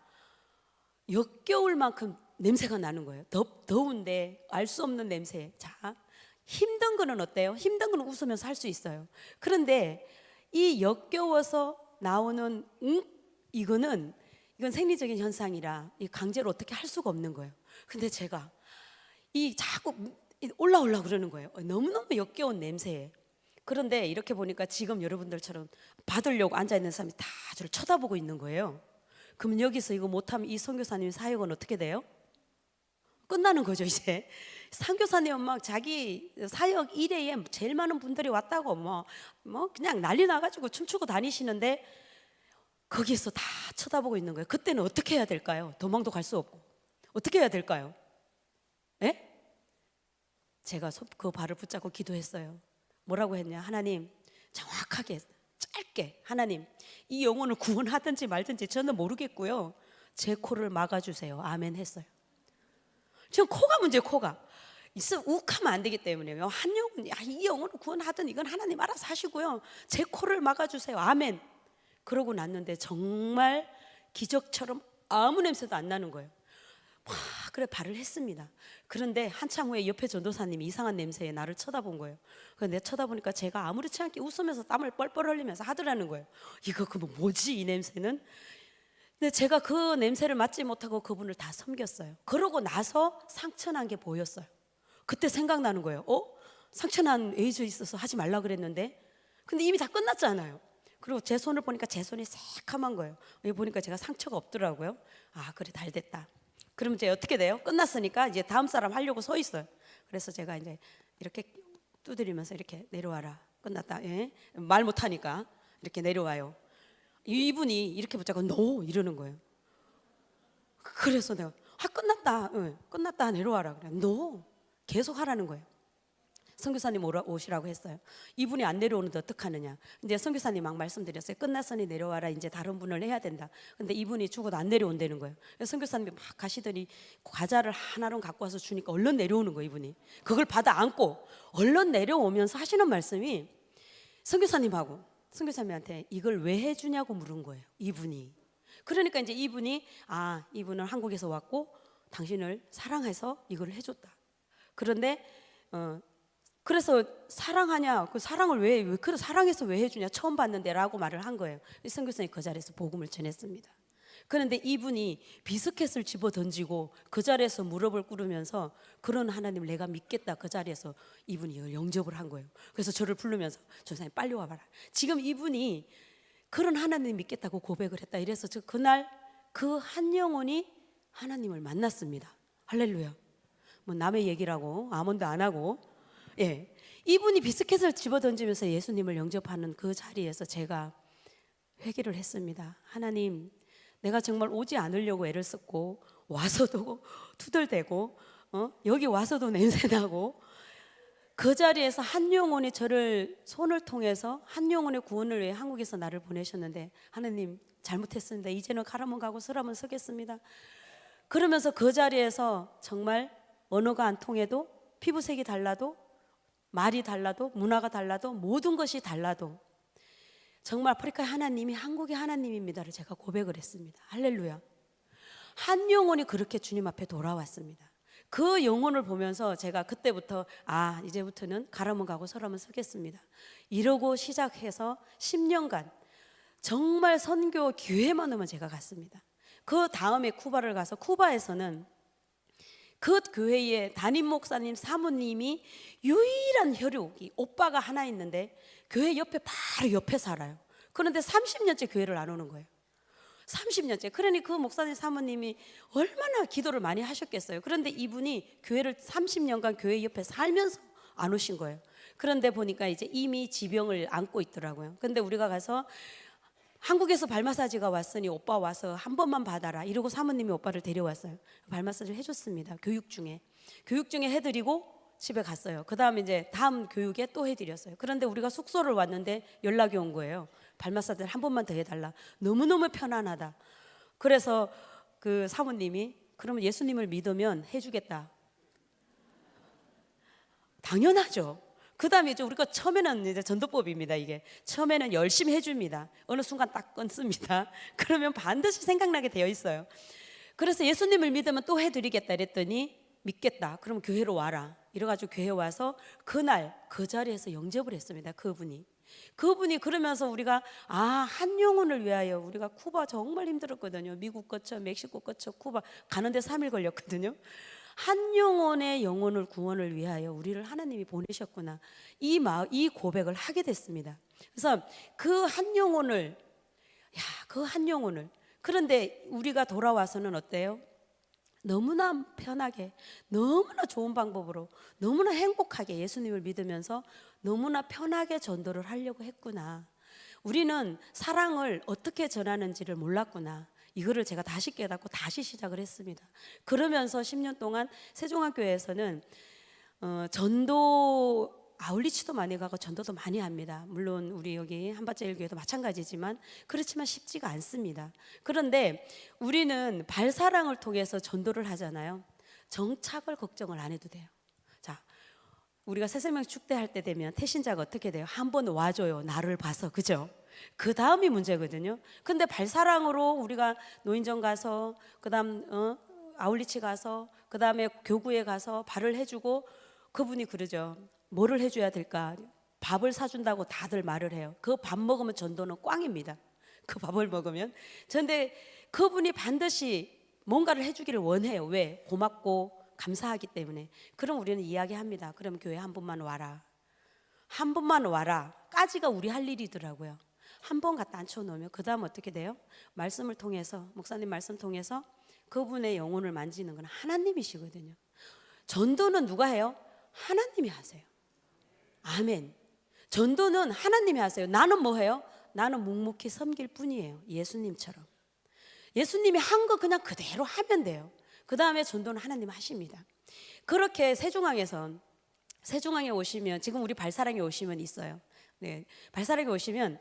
역겨울 만큼 냄새가 나는 거예요. 더운데 알 수 없는 냄새. 자, 힘든 거는 어때요? 힘든 거는 웃으면서 할 수 있어요. 그런데 이 역겨워서 나오는 이건 생리적인 현상이라 강제로 어떻게 할 수가 없는 거예요. 근데 제가 자꾸 올라오려고 그러는 거예요. 너무너무 역겨운 냄새에. 그런데 이렇게 보니까 지금 여러분들처럼 받으려고 앉아있는 사람이 다 저를 쳐다보고 있는 거예요. 그러면 여기서 이거 못하면 이 선교사님 사역은 어떻게 돼요? 끝나는 거죠. 이제 선교사님은 막 자기 사역 1회에 제일 많은 분들이 왔다고 뭐 그냥 난리 나가지고 춤추고 다니시는데 거기서 다 쳐다보고 있는 거예요. 그때는 어떻게 해야 될까요? 도망도 갈 수 없고 어떻게 해야 될까요? 예? 제가 그 발을 붙잡고 기도했어요. 뭐라고 했냐? 하나님, 정확하게 짧게 하나님, 이 영혼을 구원하든지 말든지 저는 모르겠고요, 제 코를 막아주세요. 아멘 했어요. 지금 코가 문제예요. 코가 욱하면 안 되기 때문에 한 영혼, 이 영혼을 구원하든 이건 하나님 알아서 하시고요, 제 코를 막아주세요. 아멘. 그러고 났는데 정말 기적처럼 아무 냄새도 안 나는 거예요. 그래 발을 했습니다. 그런데 한참 후에 옆에 전도사님이 이상한 냄새에 나를 쳐다본 거예요. 그런데 쳐다보니까 제가 아무렇지 않게 웃으면서 땀을 뻘뻘 흘리면서 하더라는 거예요. 이거 뭐지 이 냄새는? 근데 제가 그 냄새를 맡지 못하고 그분을 다 섬겼어요. 그러고 나서 상처난 게 보였어요. 그때 생각나는 거예요. 상처난 에이즈 있어서 하지 말라 그랬는데 근데 이미 다 끝났잖아요. 그리고 제 손을 보니까 제 손이 새카만 거예요. 여기 보니까 제가 상처가 없더라고요. 아, 그래, 잘 됐다. 그럼 이제 어떻게 돼요? 끝났으니까 이제 다음 사람 하려고 서 있어요. 그래서 제가 이제 이렇게 두드리면서 이렇게 내려와라. 끝났다. 예? 말 못하니까 이렇게 내려와요. 이분이 이렇게 붙잡고 노 이러는 거예요. 그래서 내가 끝났다. 응, 끝났다. 내려와라. 그래. 노 계속 하라는 거예요. 선교사님 오시라고 했어요. 이분이 안 내려오는데 어떡하느냐. 이제 선교사님 막 말씀드렸어요. 끝났으니 내려와라. 이제 다른 분을 해야 된다. 근데 이분이 죽어도 안 내려온다는 거예요. 선교사님이 막 가시더니 과자를 하나로 갖고 와서 주니까 얼른 내려오는 거예요. 이분이 그걸 받아 안고 얼른 내려오면서 하시는 말씀이 선교사님하고 선교사님한테 이걸 왜 해주냐고 물은 거예요. 이분이. 그러니까 이제 이분이 이분은 한국에서 왔고 당신을 사랑해서 이걸 해줬다. 그런데 그래서 사랑하냐, 그 사랑을 왜 그래 사랑해서 왜 해주냐, 처음 봤는데라고 말을 한 거예요. 선교사님이 그 자리에서 복음을 전했습니다. 그런데 이분이 비스켓을 집어 던지고 그 자리에서 무릎을 꿇으면서 그런 하나님 내가 믿겠다, 그 자리에서 이분이 영접을 한 거예요. 그래서 저를 부르면서 전사님 빨리 와봐라. 지금 이분이 그런 하나님 믿겠다고 고백을 했다. 이래서 저 그날 그 한 영혼이 하나님을 만났습니다. 할렐루야. 뭐 남의 얘기라고 아무도 안 하고, 예, 이분이 비스켓을 집어 던지면서 예수님을 영접하는 그 자리에서 제가 회개를 했습니다. 하나님, 내가 정말 오지 않으려고 애를 썼고 와서도 투덜대고 여기 와서도 냄새나고 그 자리에서 한 영혼이 저를 손을 통해서 한 영혼의 구원을 위해 한국에서 나를 보내셨는데 하나님 잘못했습니다. 이제는 가라면 가고 서라면 서겠습니다. 그러면서 그 자리에서 정말 언어가 안 통해도 피부색이 달라도 말이 달라도 문화가 달라도 모든 것이 달라도 정말 아프리카의 하나님이 한국의 하나님입니다를 제가 고백을 했습니다. 할렐루야. 한 영혼이 그렇게 주님 앞에 돌아왔습니다. 그 영혼을 보면서 제가 그때부터 이제부터는 가라면 가고 서라면 서겠습니다. 이러고 시작해서 10년간 정말 선교 기회만 오면 제가 갔습니다. 그 다음에 쿠바를 가서 쿠바에서는 그 교회의 담임 목사님 사모님이 유일한 혈육이 오빠가 하나 있는데 교회 옆에 바로 옆에 살아요. 그런데 30년째 교회를 안 오는 거예요. 30년째. 그러니 그 목사님 사모님이 얼마나 기도를 많이 하셨겠어요. 그런데 이분이 교회를 30년간 교회 옆에 살면서 안 오신 거예요. 그런데 보니까 이제 이미 지병을 안고 있더라고요. 근데 우리가 가서 한국에서 발 마사지가 왔으니 오빠 와서 한 번만 받아라 이러고 사모님이 오빠를 데려왔어요. 발 마사지를 해줬습니다. 교육 중에 해드리고 집에 갔어요. 그 다음에 이제 다음 교육에 또 해드렸어요. 그런데 우리가 숙소를 왔는데 연락이 온 거예요. 발 마사지를 한 번만 더 해달라. 너무너무 편안하다. 그래서 그 사모님이 그러면 예수님을 믿으면 해주겠다. 당연하죠. 그 다음에 이제 우리가 처음에는 이제 전도법입니다. 이게 처음에는 열심히 해줍니다. 어느 순간 딱 끊습니다. 그러면 반드시 생각나게 되어 있어요. 그래서 예수님을 믿으면 또 해드리겠다 이랬더니 믿겠다. 그럼 교회로 와라. 이래가지고 교회 와서 그날 그 자리에서 영접을 했습니다. 그분이 그러면서 우리가 한 영혼을 위하여 우리가 쿠바 정말 힘들었거든요. 미국 거쳐 멕시코 거쳐 쿠바 가는데 3일 걸렸거든요. 한 영혼의 영혼을 구원을 위하여 우리를 하나님이 보내셨구나. 이 고백을 하게 됐습니다. 그래서 그 한 영혼을 그런데 우리가 돌아와서는 어때요? 너무나 편하게 너무나 좋은 방법으로 너무나 행복하게 예수님을 믿으면서 너무나 편하게 전도를 하려고 했구나. 우리는 사랑을 어떻게 전하는지를 몰랐구나. 이거를 제가 다시 깨닫고 다시 시작을 했습니다. 그러면서 10년 동안 세종학교에서는 전도 아울리치도 많이 가고 전도도 많이 합니다. 물론 우리 여기 한밭제일교회도 마찬가지지만 그렇지만 쉽지가 않습니다. 그런데 우리는 발사랑을 통해서 전도를 하잖아요. 정착을 걱정을 안 해도 돼요. 자, 우리가 새생명 축대할 때 되면 태신자가 어떻게 돼요? 한번 와줘요. 나를 봐서. 그죠? 그 다음이 문제거든요. 근데 발사랑으로 우리가 노인정 가서 그다음 아울리치 가서 그다음에 교구에 가서 발을 해주고 그분이 그러죠. 뭐를 해줘야 될까? 밥을 사준다고 다들 말을 해요. 그 밥 먹으면 전도는 꽝입니다. 그 밥을 먹으면. 그런데 그분이 반드시 뭔가를 해주기를 원해요. 왜? 고맙고 감사하기 때문에. 그럼 우리는 이야기합니다. 그럼 교회 한 번만 와라. 한 번만 와라 까지가 우리 할 일이더라고요. 한 번 갖다 앉혀놓으면 그 다음 어떻게 돼요? 말씀을 통해서, 목사님 말씀 통해서 그분의 영혼을 만지는 건 하나님이시거든요. 전도는 누가 해요? 하나님이 하세요. 아멘. 전도는 하나님이 하세요. 나는 뭐 해요? 나는 묵묵히 섬길 뿐이에요. 예수님처럼. 예수님이 한 거 그냥 그대로 하면 돼요. 그 다음에 전도는 하나님 하십니다. 그렇게 세중앙에 오시면, 지금 우리 발사랑에 오시면 있어요. 네, 발사랑에 오시면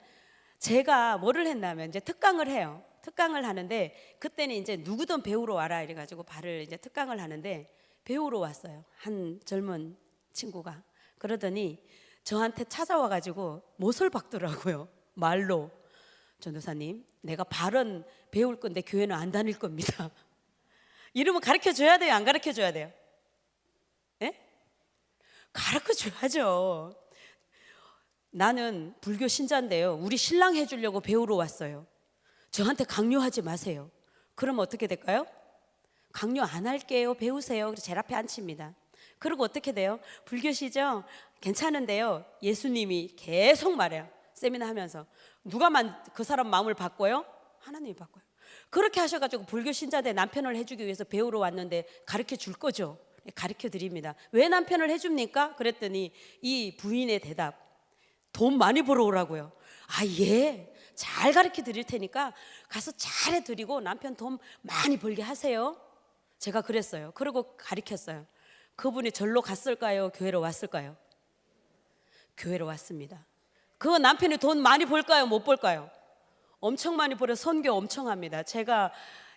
제가 뭐를 했냐면 이제 특강을 해요. 특강을 하는데 그때는 이제 누구든 배우러 와라 이래가지고 발을 이제 특강을 하는데 배우러 왔어요. 한 젊은 친구가. 그러더니 저한테 찾아와가지고 못을 박더라고요. 말로. 전도사님, 내가 발은 배울 건데 교회는 안 다닐 겁니다. 이러면 가르쳐 줘야 돼요? 안 가르쳐 줘야 돼요? 예? 가르쳐 줘야죠. 나는 불교 신자인데요, 우리 신랑 해주려고 배우러 왔어요. 저한테 강요하지 마세요. 그러면 어떻게 될까요? 강요 안 할게요, 배우세요. 그래서 제일 앞에 앉힙니다. 그리고 어떻게 돼요? 불교시죠? 괜찮은데요, 예수님이 계속 말해요. 세미나 하면서 누가 그 사람 마음을 바꿔요? 하나님이 바꿔요. 그렇게 하셔가지고 불교 신자들 남편을 해주기 위해서 배우러 왔는데 가르쳐 줄 거죠? 가르쳐 드립니다. 왜 남편을 해줍니까? 그랬더니 이 부인의 대답, 돈 많이 벌어오라고요. 아, 예, 잘 가르쳐 드릴 테니까 가서 잘 해드리고 남편 돈 많이 벌게 하세요. 제가 그랬어요. 그리고 가르쳤어요. 그분이 절로 갔을까요? 교회로 왔을까요? 교회로 왔습니다. 그 남편이 돈 많이 벌까요? 못 벌까요? 엄청 많이 벌어. 선교 엄청 합니다. 제가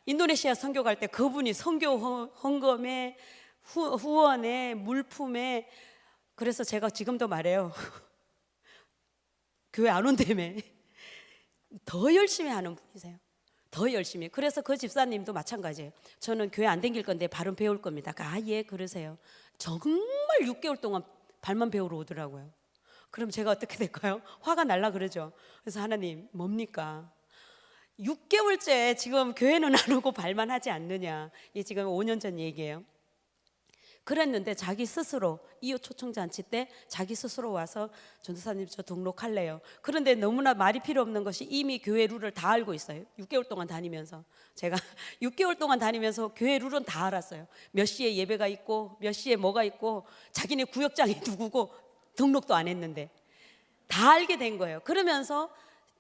인도네시아 선교 갈 때 그분이 선교 헌금에 후원에 물품에, 그래서 제가 지금도 말해요. 교회 안 온다며. 더 열심히 하는 분이세요. 더 열심히. 그래서 그 집사님도 마찬가지예요. 저는 교회 안 다닐 건데 발은 배울 겁니다. 아, 예, 그러세요. 정말 6개월 동안 발만 배우러 오더라고요. 그럼 제가 어떻게 될까요? 화가 날라 그러죠. 그래서 하나님, 뭡니까? 6개월째 지금 교회는 안 오고 발만 하지 않느냐. 이 지금 5년 전 얘기예요. 그랬는데 자기 스스로 이웃 초청잔치 때 자기 스스로 와서 전도사님 저 등록할래요. 그런데 너무나 말이 필요 없는 것이 이미 교회 룰을 다 알고 있어요. 6개월 동안 다니면서. 제가 6개월 동안 다니면서 교회 룰은 다 알았어요. 몇 시에 예배가 있고 몇 시에 뭐가 있고 자기네 구역장이 누구고 등록도 안 했는데 다 알게 된 거예요. 그러면서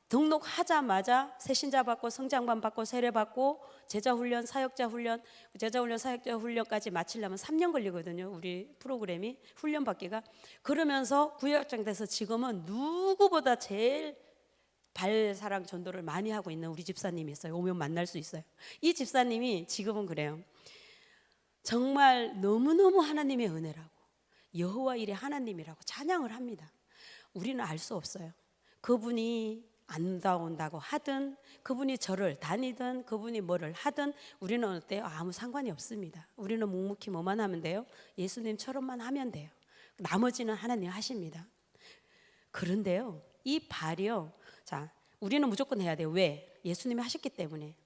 등록하자마자 새신자 받고 성장반 받고 세례 받고 제자훈련, 사역자훈련, 제자훈련, 사역자훈련까지 마치려면 3년 걸리거든요. 우리 프로그램이 훈련 받기가. 그러면서 구역장 돼서 지금은 누구보다 제일 발사랑 전도를 많이 하고 있는 우리 집사님이 있어요. 오면 만날 수 있어요. 이 집사님이 지금은 그래요. 정말 너무너무 하나님의 은혜라고, 여호와 일의 하나님이라고 찬양을 합니다. 우리는 알 수 없어요. 그분이 안 나온다고 하든 그분이 절을 다니든 그분이 뭐를 하든 우리는 어때요? 아무 상관이 없습니다. 우리는 묵묵히 뭐만 하면 돼요? 예수님처럼만 하면 돼요. 나머지는 하나님 하십니다. 그런데요, 이 발이요, 자, 우리는 무조건 해야 돼요. 왜? 예수님이 하셨기 때문에.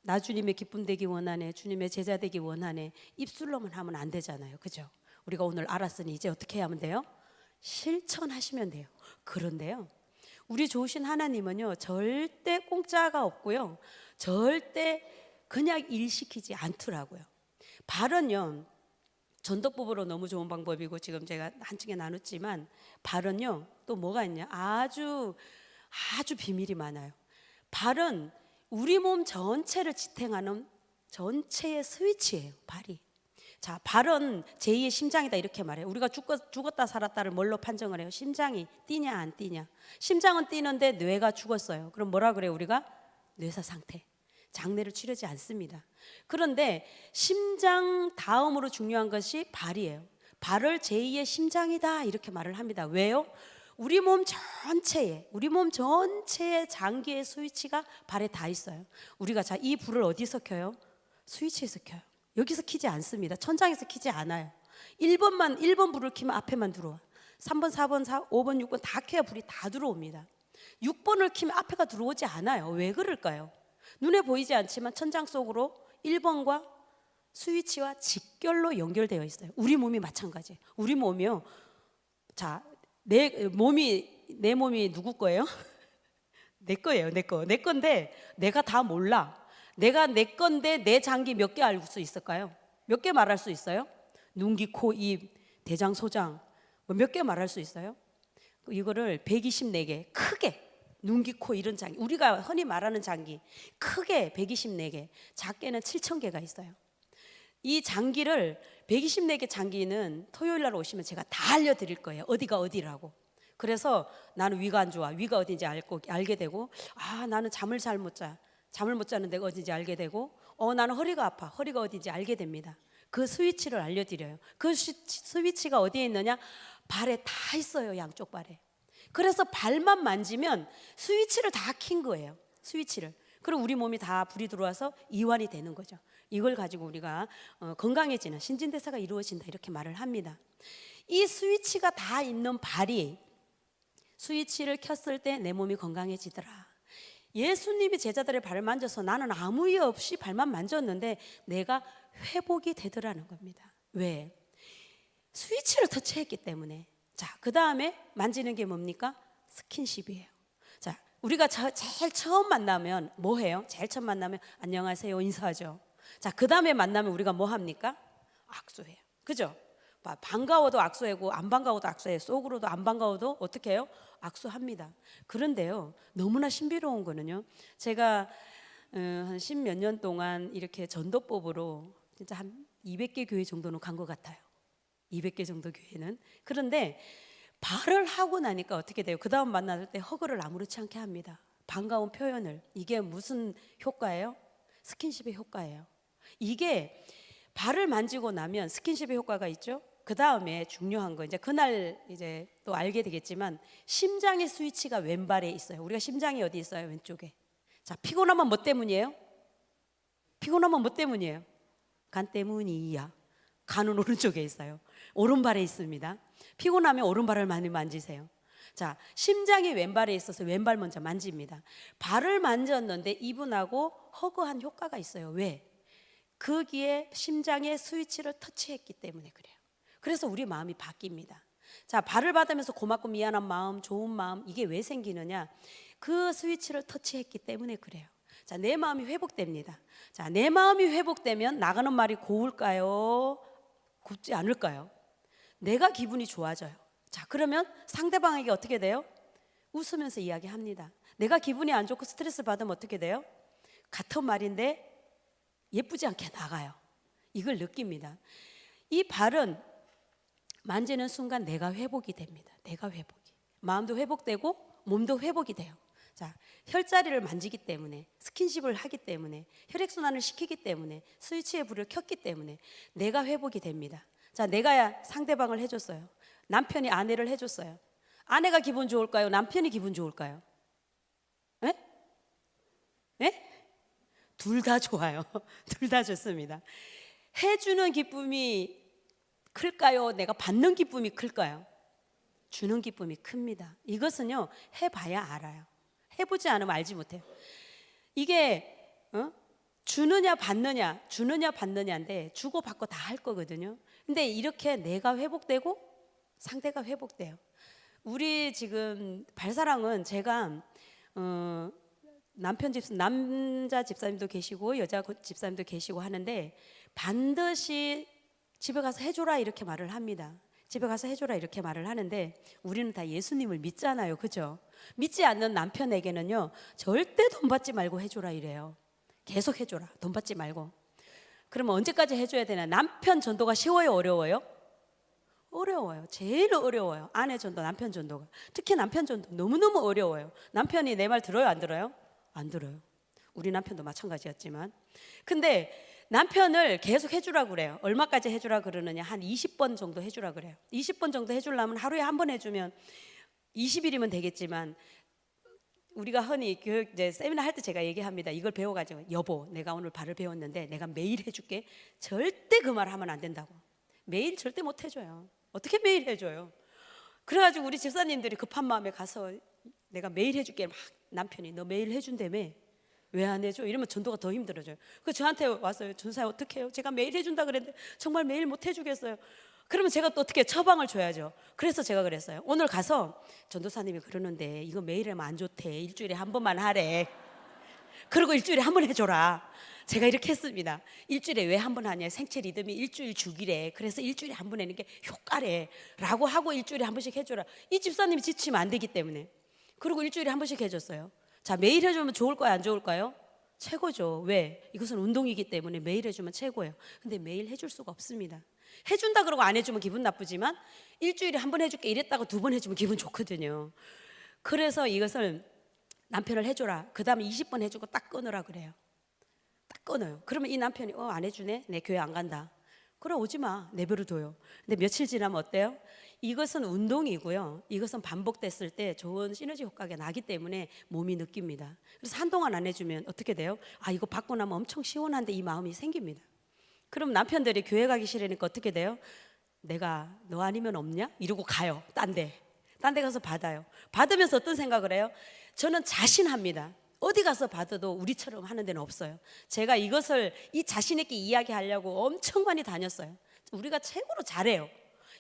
나 주님의 기쁨 되기 원하네, 주님의 제자 되기 원하네, 입술로만 하면 안 되잖아요. 그죠? 우리가 오늘 알았으니 이제 어떻게 하면 돼요? 실천하시면 돼요. 그런데요, 우리 좋으신 하나님은요, 절대 공짜가 없고요, 절대 그냥 일시키지 않더라고요. 발은요, 전도법으로 너무 좋은 방법이고 지금 제가 한층에 나눴지만 발은요 또 뭐가 있냐, 아주 비밀이 많아요. 발은 우리 몸 전체를 지탱하는 전체의 스위치예요. 발이. 자, 발은 제2의 심장이다 이렇게 말해요. 우리가 죽었다 살았다를 뭘로 판정을 해요? 심장이 뛰냐 안 뛰냐. 심장은 뛰는데 뇌가 죽었어요. 그럼 뭐라 그래요? 우리가 뇌사 상태, 장례를 치르지 않습니다. 그런데 심장 다음으로 중요한 것이 발이에요. 발을 제2의 심장이다 이렇게 말을 합니다. 왜요? 우리 몸 전체의 장기의 스위치가 발에 다 있어요. 우리가 자, 이 불을 어디서 켜요? 스위치에서 켜요. 여기서 키지 않습니다. 천장에서 키지 않아요. 1번 불을 켜면 앞에만 들어와. 3번, 4번, 5번, 6번 다 켜야 불이 다 들어옵니다. 6번을 켜면 앞에가 들어오지 않아요. 왜 그럴까요? 눈에 보이지 않지만 천장 속으로 1번과 스위치와 직결로 연결되어 있어요. 우리 몸이 마찬가지예요. 우리 몸이요, 자, 내 몸이 내 몸이 누구 거예요? 내 거예요. 내 거. 내 건데 내가 다 몰라. 내가 내 건데 내 장기 몇 개 알 수 있을까요? 몇 개 말할 수 있어요? 눈, 귀, 코, 입, 대장, 소장 몇 개 말할 수 있어요? 이거를 124개 크게 눈, 귀, 코 이런 장기, 우리가 흔히 말하는 장기 크게 124개, 작게는 7,000개가 있어요. 이 장기를 124개 장기는 토요일 날 오시면 제가 다 알려드릴 거예요. 어디가 어디라고. 그래서 나는 위가 안 좋아. 위가 어딘지 알게 되고, 아 나는 잠을 잘 못 자. 잠을 못 자는 데가 어딘지 알게 되고, 나는 허리가 아파. 허리가 어딘지 알게 됩니다. 그 스위치를 알려드려요. 그 스위치가 어디에 있느냐? 발에 다 있어요. 양쪽 발에. 그래서 발만 만지면 스위치를 다 킨 거예요. 스위치를. 그럼 우리 몸이 다 불이 들어와서 이완이 되는 거죠. 이걸 가지고 우리가 건강해지는 신진대사가 이루어진다 이렇게 말을 합니다. 이 스위치가 다 있는 발이 스위치를 켰을 때 내 몸이 건강해지더라. 예수님이 제자들의 발을 만져서 나는 아무 이유 없이 발만 만졌는데 내가 회복이 되더라는 겁니다. 왜? 스위치를 터치했기 때문에. 자, 그 다음에 만지는 게 뭡니까? 스킨십이에요. 자, 우리가 제일 처음 만나면 뭐 해요? 제일 처음 만나면 안녕하세요 인사하죠. 자, 그 다음에 만나면 우리가 뭐 합니까? 악수해요. 그죠? 반가워도 악수하고 안 반가워도 악수해요. 속으로도 안 반가워도 어떻게 해요? 악수합니다. 그런데요, 너무나 신비로운 거는요, 제가 한 10몇 년 동안 이렇게 전도법으로 진짜 한 200개 교회 정도는 간 것 같아요. 200개 정도 교회는. 그런데 발을 하고 나니까 어떻게 돼요? 그 다음 만날 때 허그를 아무렇지 않게 합니다. 반가운 표현을. 이게 무슨 효과예요? 스킨십의 효과예요. 이게 발을 만지고 나면 스킨십의 효과가 있죠. 그 다음에 중요한 거, 이제 그날 이제 또 알게 되겠지만 심장의 스위치가 왼발에 있어요. 우리가 심장이 어디 있어요? 왼쪽에. 자, 피곤하면 뭐 때문이에요? 피곤하면 뭐 때문이에요? 간 때문이야. 간은 오른쪽에 있어요. 오른발에 있습니다. 피곤하면 오른발을 많이 만지세요. 자, 심장이 왼발에 있어서 왼발 먼저 만집니다. 발을 만졌는데 이분하고 허그한 효과가 있어요. 왜? 거기에 심장의 스위치를 터치했기 때문에 그래요. 그래서 우리 마음이 바뀝니다. 자, 발을 받으면서 고맙고 미안한 마음, 좋은 마음, 이게 왜 생기느냐? 그 스위치를 터치했기 때문에 그래요. 자, 내 마음이 회복됩니다. 자, 내 마음이 회복되면 나가는 말이 고울까요? 곱지 않을까요? 내가 기분이 좋아져요. 자, 그러면 상대방에게 어떻게 돼요? 웃으면서 이야기합니다. 내가 기분이 안 좋고 스트레스 받으면 어떻게 돼요? 같은 말인데 예쁘지 않게 나가요. 이걸 느낍니다. 이 발은 만지는 순간 내가 회복이 됩니다. 내가 회복이. 마음도 회복되고 몸도 회복이 돼요. 자, 혈자리를 만지기 때문에, 스킨십을 하기 때문에, 혈액순환을 시키기 때문에, 스위치의 불을 켰기 때문에 내가 회복이 됩니다. 자, 내가 상대방을 해줬어요. 남편이 아내를 해줬어요. 아내가 기분 좋을까요? 남편이 기분 좋을까요? 에? 에? 둘 다 좋아요. 둘 다 좋습니다. 해주는 기쁨이 클까요? 내가 받는 기쁨이 클까요? 주는 기쁨이 큽니다. 이것은요, 해봐야 알아요. 해보지 않으면 알지 못해요. 이게 주느냐 받느냐인데 주고 받고 다 할 거거든요. 근데 이렇게 내가 회복되고 상대가 회복돼요. 우리 지금 발사랑은 제가 남자 집사님도 계시고 여자 집사님도 계시고 하는데 반드시 집에 가서 해줘라 이렇게 말을 합니다. 집에 가서 해줘라 이렇게 말을 하는데 우리는 다 예수님을 믿잖아요. 그죠? 믿지 않는 남편에게는요, 절대 돈 받지 말고 해줘라 이래요. 계속 해줘라. 돈 받지 말고. 그러면 언제까지 해줘야 되나? 남편 전도가 쉬워요? 어려워요? 어려워요. 제일 어려워요. 아내 전도, 남편 전도가. 특히 남편 전도 너무너무 어려워요. 남편이 내 말 들어요? 안 들어요? 안 들어요. 우리 남편도 마찬가지였지만. 근데 남편을 계속 해주라 그래요. 얼마까지 해주라 그러느냐? 한 20번 정도 해주라 그래요. 20번 정도 해주려면 하루에 한 번 해주면 20일이면 되겠지만, 우리가 흔히 교육 이제 세미나 할 때 제가 얘기합니다. 이걸 배워가지고, 여보, 내가 오늘 발을 배웠는데 내가 매일 해줄게. 절대 그 말 하면 안 된다고. 매일 절대 못 해줘요. 어떻게 매일 해줘요? 그래가지고 우리 집사님들이 급한 마음에 가서 내가 매일 해줄게. 막 남편이 너 매일 해준다며. 왜 안 해줘? 이러면 전도가 더 힘들어져요. 그 저한테 와서요. 전사님 어떻게 해요? 제가 매일 해준다 그랬는데 정말 매일 못 해주겠어요. 그러면 제가 또 어떻게 처방을 줘야죠. 그래서 제가 그랬어요. 오늘 가서 전도사님이 그러는데 이거 매일 하면 안 좋대. 일주일에 한 번만 하래. 그리고 일주일에 한 번 해줘라. 제가 이렇게 했습니다. 일주일에 왜 한 번 하냐. 생체 리듬이 일주일 주기래. 그래서 일주일에 한 번 하는 게 효과래 라고 하고 일주일에 한 번씩 해줘라. 이 집사님이 지치면 안 되기 때문에. 그리고 일주일에 한 번씩 해줬어요. 자, 매일 해주면 좋을까요, 안 좋을까요? 최고죠. 왜? 이것은 운동이기 때문에 매일 해주면 최고예요. 근데 매일 해줄 수가 없습니다. 해준다 그러고 안 해주면 기분 나쁘지만 일주일에 한 번 해줄게 이랬다가 두 번 해주면 기분 좋거든요. 그래서 이것을 남편을 해줘라. 그 다음에 20번 해주고 딱 끊으라 그래요. 딱 끊어요. 그러면 이 남편이 안 해주네? 내 교회 안 간다. 그래 오지 마. 내버려둬요. 근데 며칠 지나면 어때요? 이것은 운동이고요. 이것은 반복됐을 때 좋은 시너지 효과가 나기 때문에 몸이 느낍니다. 그래서 한동안 안 해주면 어떻게 돼요? 아, 이거 받고 나면 엄청 시원한데 이 마음이 생깁니다. 그럼 남편들이 교회 가기 싫으니까 어떻게 돼요? 내가 너 아니면 없냐? 이러고 가요. 딴 데 가서 받아요. 받으면서 어떤 생각을 해요? 저는 자신합니다. 어디 가서 받아도 우리처럼 하는 데는 없어요. 제가 이것을 이 자신 있게 이야기하려고 엄청 많이 다녔어요. 우리가 최고로 잘해요.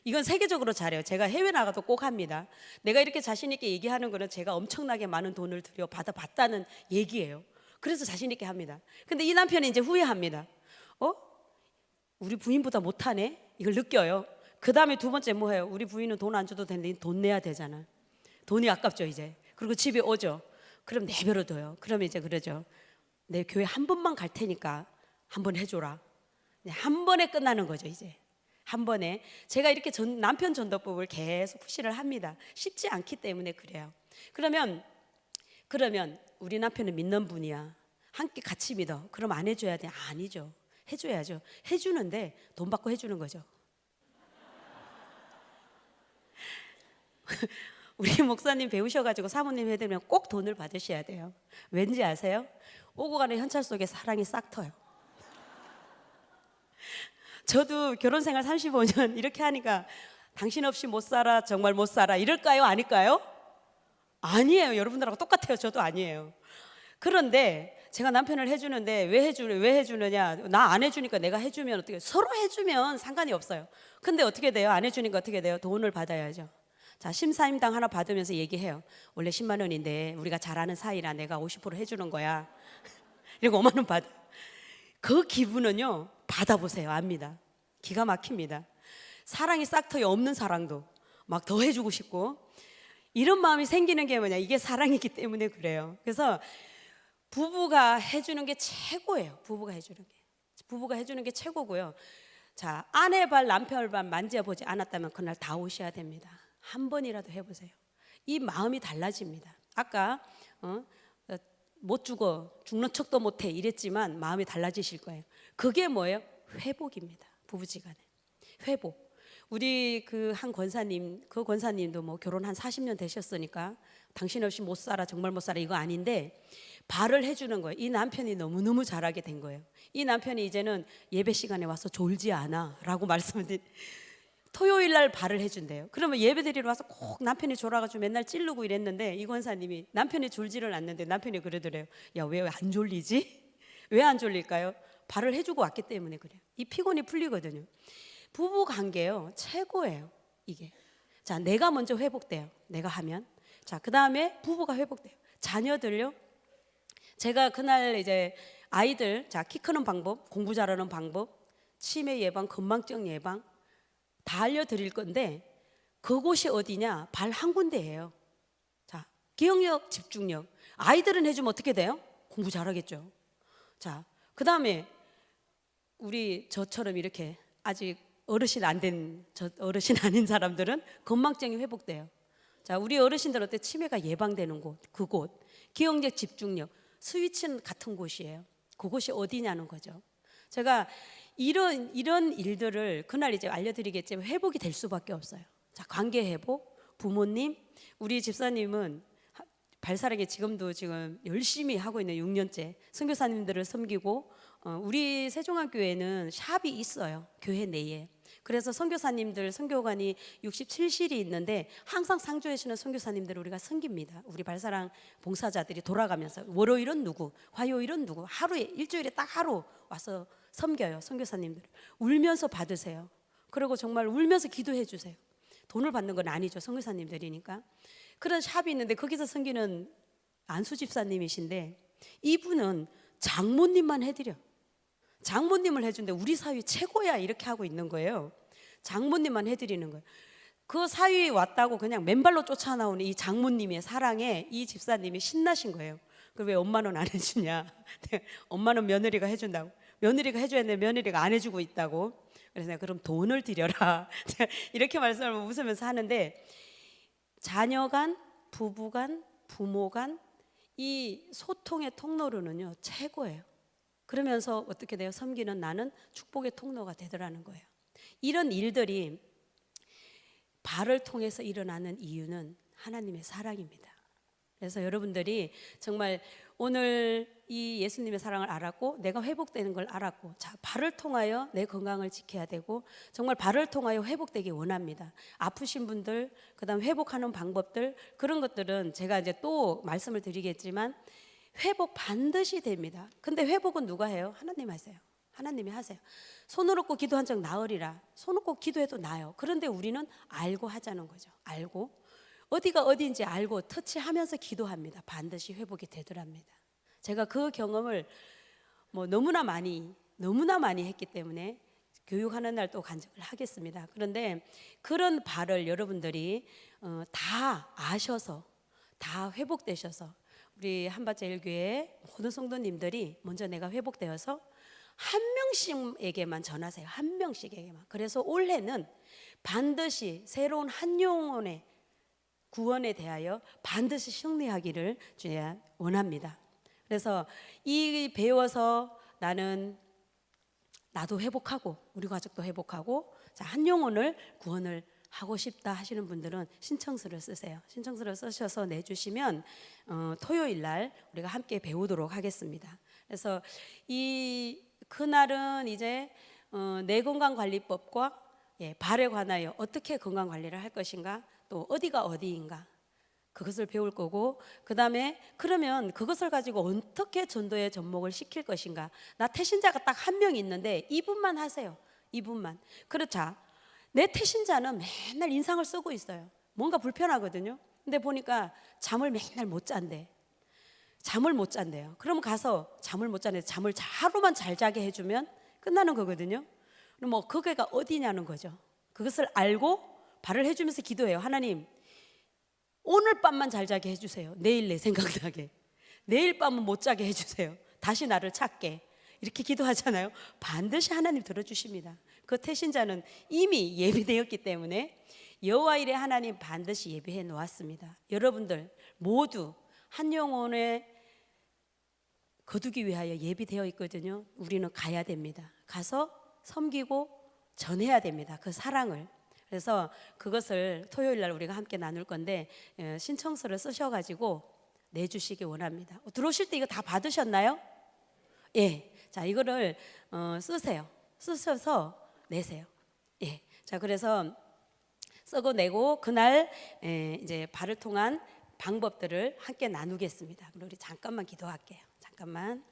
이건 세계적으로 잘해요. 제가 해외 나가도 꼭 합니다. 내가 이렇게 자신 있게 얘기하는 거는 제가 엄청나게 많은 돈을 들여 받아봤다는 얘기예요. 그래서 자신 있게 합니다. 근데 이 남편이 이제 후회합니다. 우리 부인보다 못하네? 이걸 느껴요. 그 다음에 두 번째 뭐예요? 우리 부인은 돈 안 줘도 되는데 돈 내야 되잖아. 돈이 아깝죠 이제. 그리고 집에 오죠. 그럼 내버려둬요. 그러면 이제 그러죠. 내 교회 한 번만 갈 테니까 한 번 해줘라. 한 번에 끝나는 거죠 이제. 한 번에. 제가 이렇게 남편 전도법을 계속 푸시를 합니다. 쉽지 않기 때문에 그래요. 그러면 우리 남편은 믿는 분이야. 함께 같이 믿어. 그럼 안 해줘야 돼? 아니죠. 해줘야죠. 해주는데 돈 받고 해주는 거죠. 우리 목사님 배우셔가지고 사모님 해드리면 꼭 돈을 받으셔야 돼요. 왠지 아세요? 오고 가는 현찰 속에 사랑이 싹 터요. 저도 결혼 생활 35년 이렇게 하니까 당신 없이 못 살아, 정말 못 살아 이럴까요? 아닐까요? 아니에요. 여러분들하고 똑같아요. 저도 아니에요. 그런데 제가 남편을 해주는데 왜 해주느냐? 나 안 해주니까 내가 해주면 어떻게? 서로 해주면 상관이 없어요. 근데 어떻게 돼요? 안 해주니까 어떻게 돼요? 돈을 받아야죠. 자, 심사임당 하나 받으면서 얘기해요. 원래 10만 원인데 우리가 잘 아는 사이라 내가 50% 해주는 거야. 이러고 5만 원 받아. 그 기분은요, 받아보세요. 압니다. 기가 막힙니다. 사랑이 싹 터요. 없는 사랑도 막 더 해주고 싶고 이런 마음이 생기는 게 뭐냐? 이게 사랑이기 때문에 그래요. 그래서 부부가 해주는 게 최고예요. 부부가 해주는 게 최고고요. 자, 아내 발 남편 발 만져보지 않았다면 그날 다 오셔야 됩니다. 한 번이라도 해보세요. 이 마음이 달라집니다. 아까 못 죽어 죽는 척도 못해 이랬지만 마음이 달라지실 거예요. 그게 뭐예요? 회복입니다. 부부지간에 회복. 우리 그 한 권사님, 그 권사님도 뭐 결혼 한 40년 되셨으니까 당신 없이 못 살아, 정말 못 살아 이거 아닌데 발을 해주는 거예요. 이 남편이 너무너무 잘하게 된 거예요. 이 남편이 이제는 예배 시간에 와서 졸지 않아 라고 말씀을 토요일 날 발을 해준대요. 그러면 예배 드리러 와서 꼭 남편이 졸아가지고 맨날 찌르고 이랬는데 이 권사님이 남편이 졸지를 않는데 남편이 그러더래요. 야, 왜 안 졸리지? 왜 안 졸릴까요? 발을 해주고 왔기 때문에 그래요. 이 피곤이 풀리거든요. 부부 관계요 최고예요 이게. 자, 내가 먼저 회복돼요. 내가 하면. 자, 그 다음에 부부가 회복돼요. 자녀들요. 제가 그날 이제 아이들 키 크는 방법, 공부 잘하는 방법, 치매 예방, 건망증 예방 다 알려드릴 건데 그곳이 어디냐? 발 한 군데예요. 자, 기억력, 집중력. 아이들은 해주면 어떻게 돼요? 공부 잘하겠죠. 자, 그 다음에 우리 저처럼 이렇게 아직 어르신 어르신 아닌 사람들은 건망증이 회복돼요. 자, 우리 어르신들 어때? 치매가 예방되는 곳, 그곳. 기억력, 집중력. 스위치는 같은 곳이에요. 그곳이 어디냐는 거죠. 제가 이런 일들을 그날 이제 알려드리겠지만 회복이 될 수밖에 없어요. 자, 관계 회복, 부모님, 우리 집사님은 발사랑에 지금 열심히 하고 있는 6년째 선교사님들을 섬기고 우리 세종학교에는 샵이 있어요. 교회 내에. 그래서 선교사님들, 선교관이 67실이 있는데 항상 상주하시는 선교사님들을 우리가 섬깁니다. 우리 발사랑 봉사자들이 돌아가면서 월요일은 누구, 화요일은 누구, 하루에 일주일에 딱 하루 와서 섬겨요. 선교사님들 울면서 받으세요. 그리고 정말 울면서 기도해 주세요. 돈을 받는 건 아니죠. 선교사님들이니까. 그런 샵이 있는데 거기서 섬기는 안수 집사님이신데 이분은 장모님만 해드려. 장모님을 해준데 우리 사위 최고야 이렇게 하고 있는 거예요. 장모님만 해드리는 거예요. 그 사위 왔다고 그냥 맨발로 쫓아나오는 이 장모님의 사랑에 이 집사님이 신나신 거예요. 그 왜 엄마는 안 해주냐? 엄마는 며느리가 해준다고. 며느리가 해줘야 되는데 며느리가 안 해주고 있다고. 그래서 내가 그럼 돈을 드려라 이렇게 말씀을 웃으면서 하는데, 자녀 간, 부부 간, 부모 간 이 소통의 통로로는요 최고예요. 그러면서 어떻게 돼요? 섬기는 나는 축복의 통로가 되더라는 거예요. 이런 일들이 발을 통해서 일어나는 이유는 하나님의 사랑입니다. 그래서 여러분들이 정말 오늘 이 예수님의 사랑을 알았고 내가 회복되는 걸 알았고, 자, 발을 통하여 내 건강을 지켜야 되고 정말 발을 통하여 회복되기 원합니다. 아프신 분들, 그다음 회복하는 방법들, 그런 것들은 제가 이제 또 말씀을 드리겠지만 회복 반드시 됩니다. 근데 회복은 누가 해요? 하나님 하세요. 하나님이 하세요. 손을 얹고 기도한 적 나으리라. 손 얹고 기도해도 나요. 그런데 우리는 알고 하자는 거죠. 알고 어디가 어디인지 알고 터치하면서 기도합니다. 반드시 회복이 되더랍니다. 제가 그 경험을 너무나 많이 했기 때문에 교육하는 날 또 간증을 하겠습니다. 그런데 그런 발을 여러분들이 다 아셔서 다 회복되셔서 우리 한밭제일교회 모든 성도님들이 먼저 내가 회복되어서 한 명씩에게만 전하세요. 한 명씩에게만. 그래서 올해는 반드시 새로운 한 영혼의 구원에 대하여 반드시 승리하기를 주야 원합니다. 그래서 이 배워서 나도 회복하고 우리 가족도 회복하고, 자, 한 영혼을 구원을 하고 싶다 하시는 분들은 신청서를 쓰세요. 신청서를 쓰셔서 내주시면 토요일 날 우리가 함께 배우도록 하겠습니다. 그래서 그날은 이제 뇌건강관리법과 발에 관하여 어떻게 건강관리를 할 것인가, 또 어디가 어디인가 그것을 배울 거고, 그 다음에 그러면 그것을 가지고 어떻게 전도의 접목을 시킬 것인가. 나 태신자가 딱 한 명 있는데 이분만 하세요. 이분만. 그렇자, 내 태신자는 맨날 인상을 쓰고 있어요. 뭔가 불편하거든요. 근데 보니까 잠을 맨날 못 잔대. 잠을 못 잔대요. 그럼 가서 잠을 못 자는데 잠을 하루만 잘 자게 해주면 끝나는 거거든요. 그럼 그게가 어디냐는 거죠. 그것을 알고 발을 해주면서 기도해요. 하나님, 오늘 밤만 잘 자게 해주세요. 내일 내 생각나게. 내일 밤은 못 자게 해주세요. 다시 나를 찾게. 이렇게 기도하잖아요. 반드시 하나님 들어주십니다. 그 태신자는 이미 예비되었기 때문에 여호와 일에 하나님 반드시 예비해 놓았습니다. 여러분들 모두 한 영혼에 거두기 위하여 예비되어 있거든요. 우리는 가야 됩니다. 가서 섬기고 전해야 됩니다. 그 사랑을. 그래서 그것을 토요일 날 우리가 함께 나눌 건데 신청서를 쓰셔가지고 내주시기 원합니다. 들어오실 때 이거 다 받으셨나요? 예. 자, 이거를 쓰세요. 쓰셔서 내세요. 예. 자, 그래서 쓰고 내고 그날 이제 발을 통한 방법들을 함께 나누겠습니다. 그럼 우리 잠깐만 기도할게요. 잠깐만.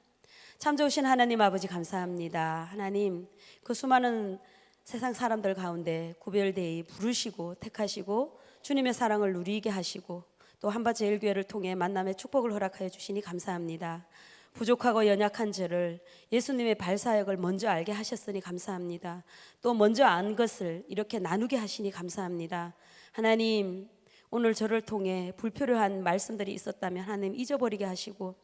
참 좋으신 하나님 아버지 감사합니다. 하나님, 그 수많은 세상 사람들 가운데 구별되이 부르시고 택하시고 주님의 사랑을 누리게 하시고 또 한밭제일교회를 통해 만남의 축복을 허락하여 주시니 감사합니다. 부족하고 연약한 저를 예수님의 발사역을 먼저 알게 하셨으니 감사합니다. 또 먼저 안 것을 이렇게 나누게 하시니 감사합니다. 하나님, 오늘 저를 통해 불필요한 말씀들이 있었다면 하나님 잊어버리게 하시고,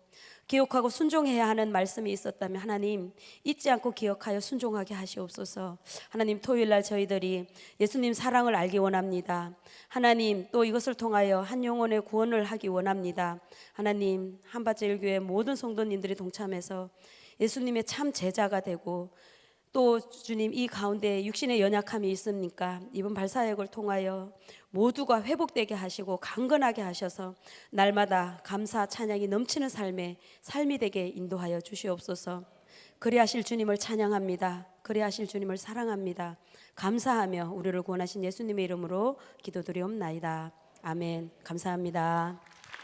기억하고 순종해야 하는 말씀이 있었다면 하나님 잊지 않고 기억하여 순종하게 하시옵소서. 하나님, 토요일날 저희들이 예수님 사랑을 알기 원합니다. 하나님, 또 이것을 통하여 한 영혼의 구원을 하기 원합니다. 하나님, 한밭제일교회 모든 성도님들이 동참해서 예수님의 참 제자가 되고, 또 주님, 이 가운데 육신의 연약함이 있습니까? 이번 발사역을 통하여 모두가 회복되게 하시고 강건하게 하셔서 날마다 감사 찬양이 넘치는 삶이 되게 인도하여 주시옵소서. 그리하실 주님을 찬양합니다. 그리하실 주님을 사랑합니다. 감사하며 우리를 구원하신 예수님의 이름으로 기도드리옵나이다. 아멘. 감사합니다.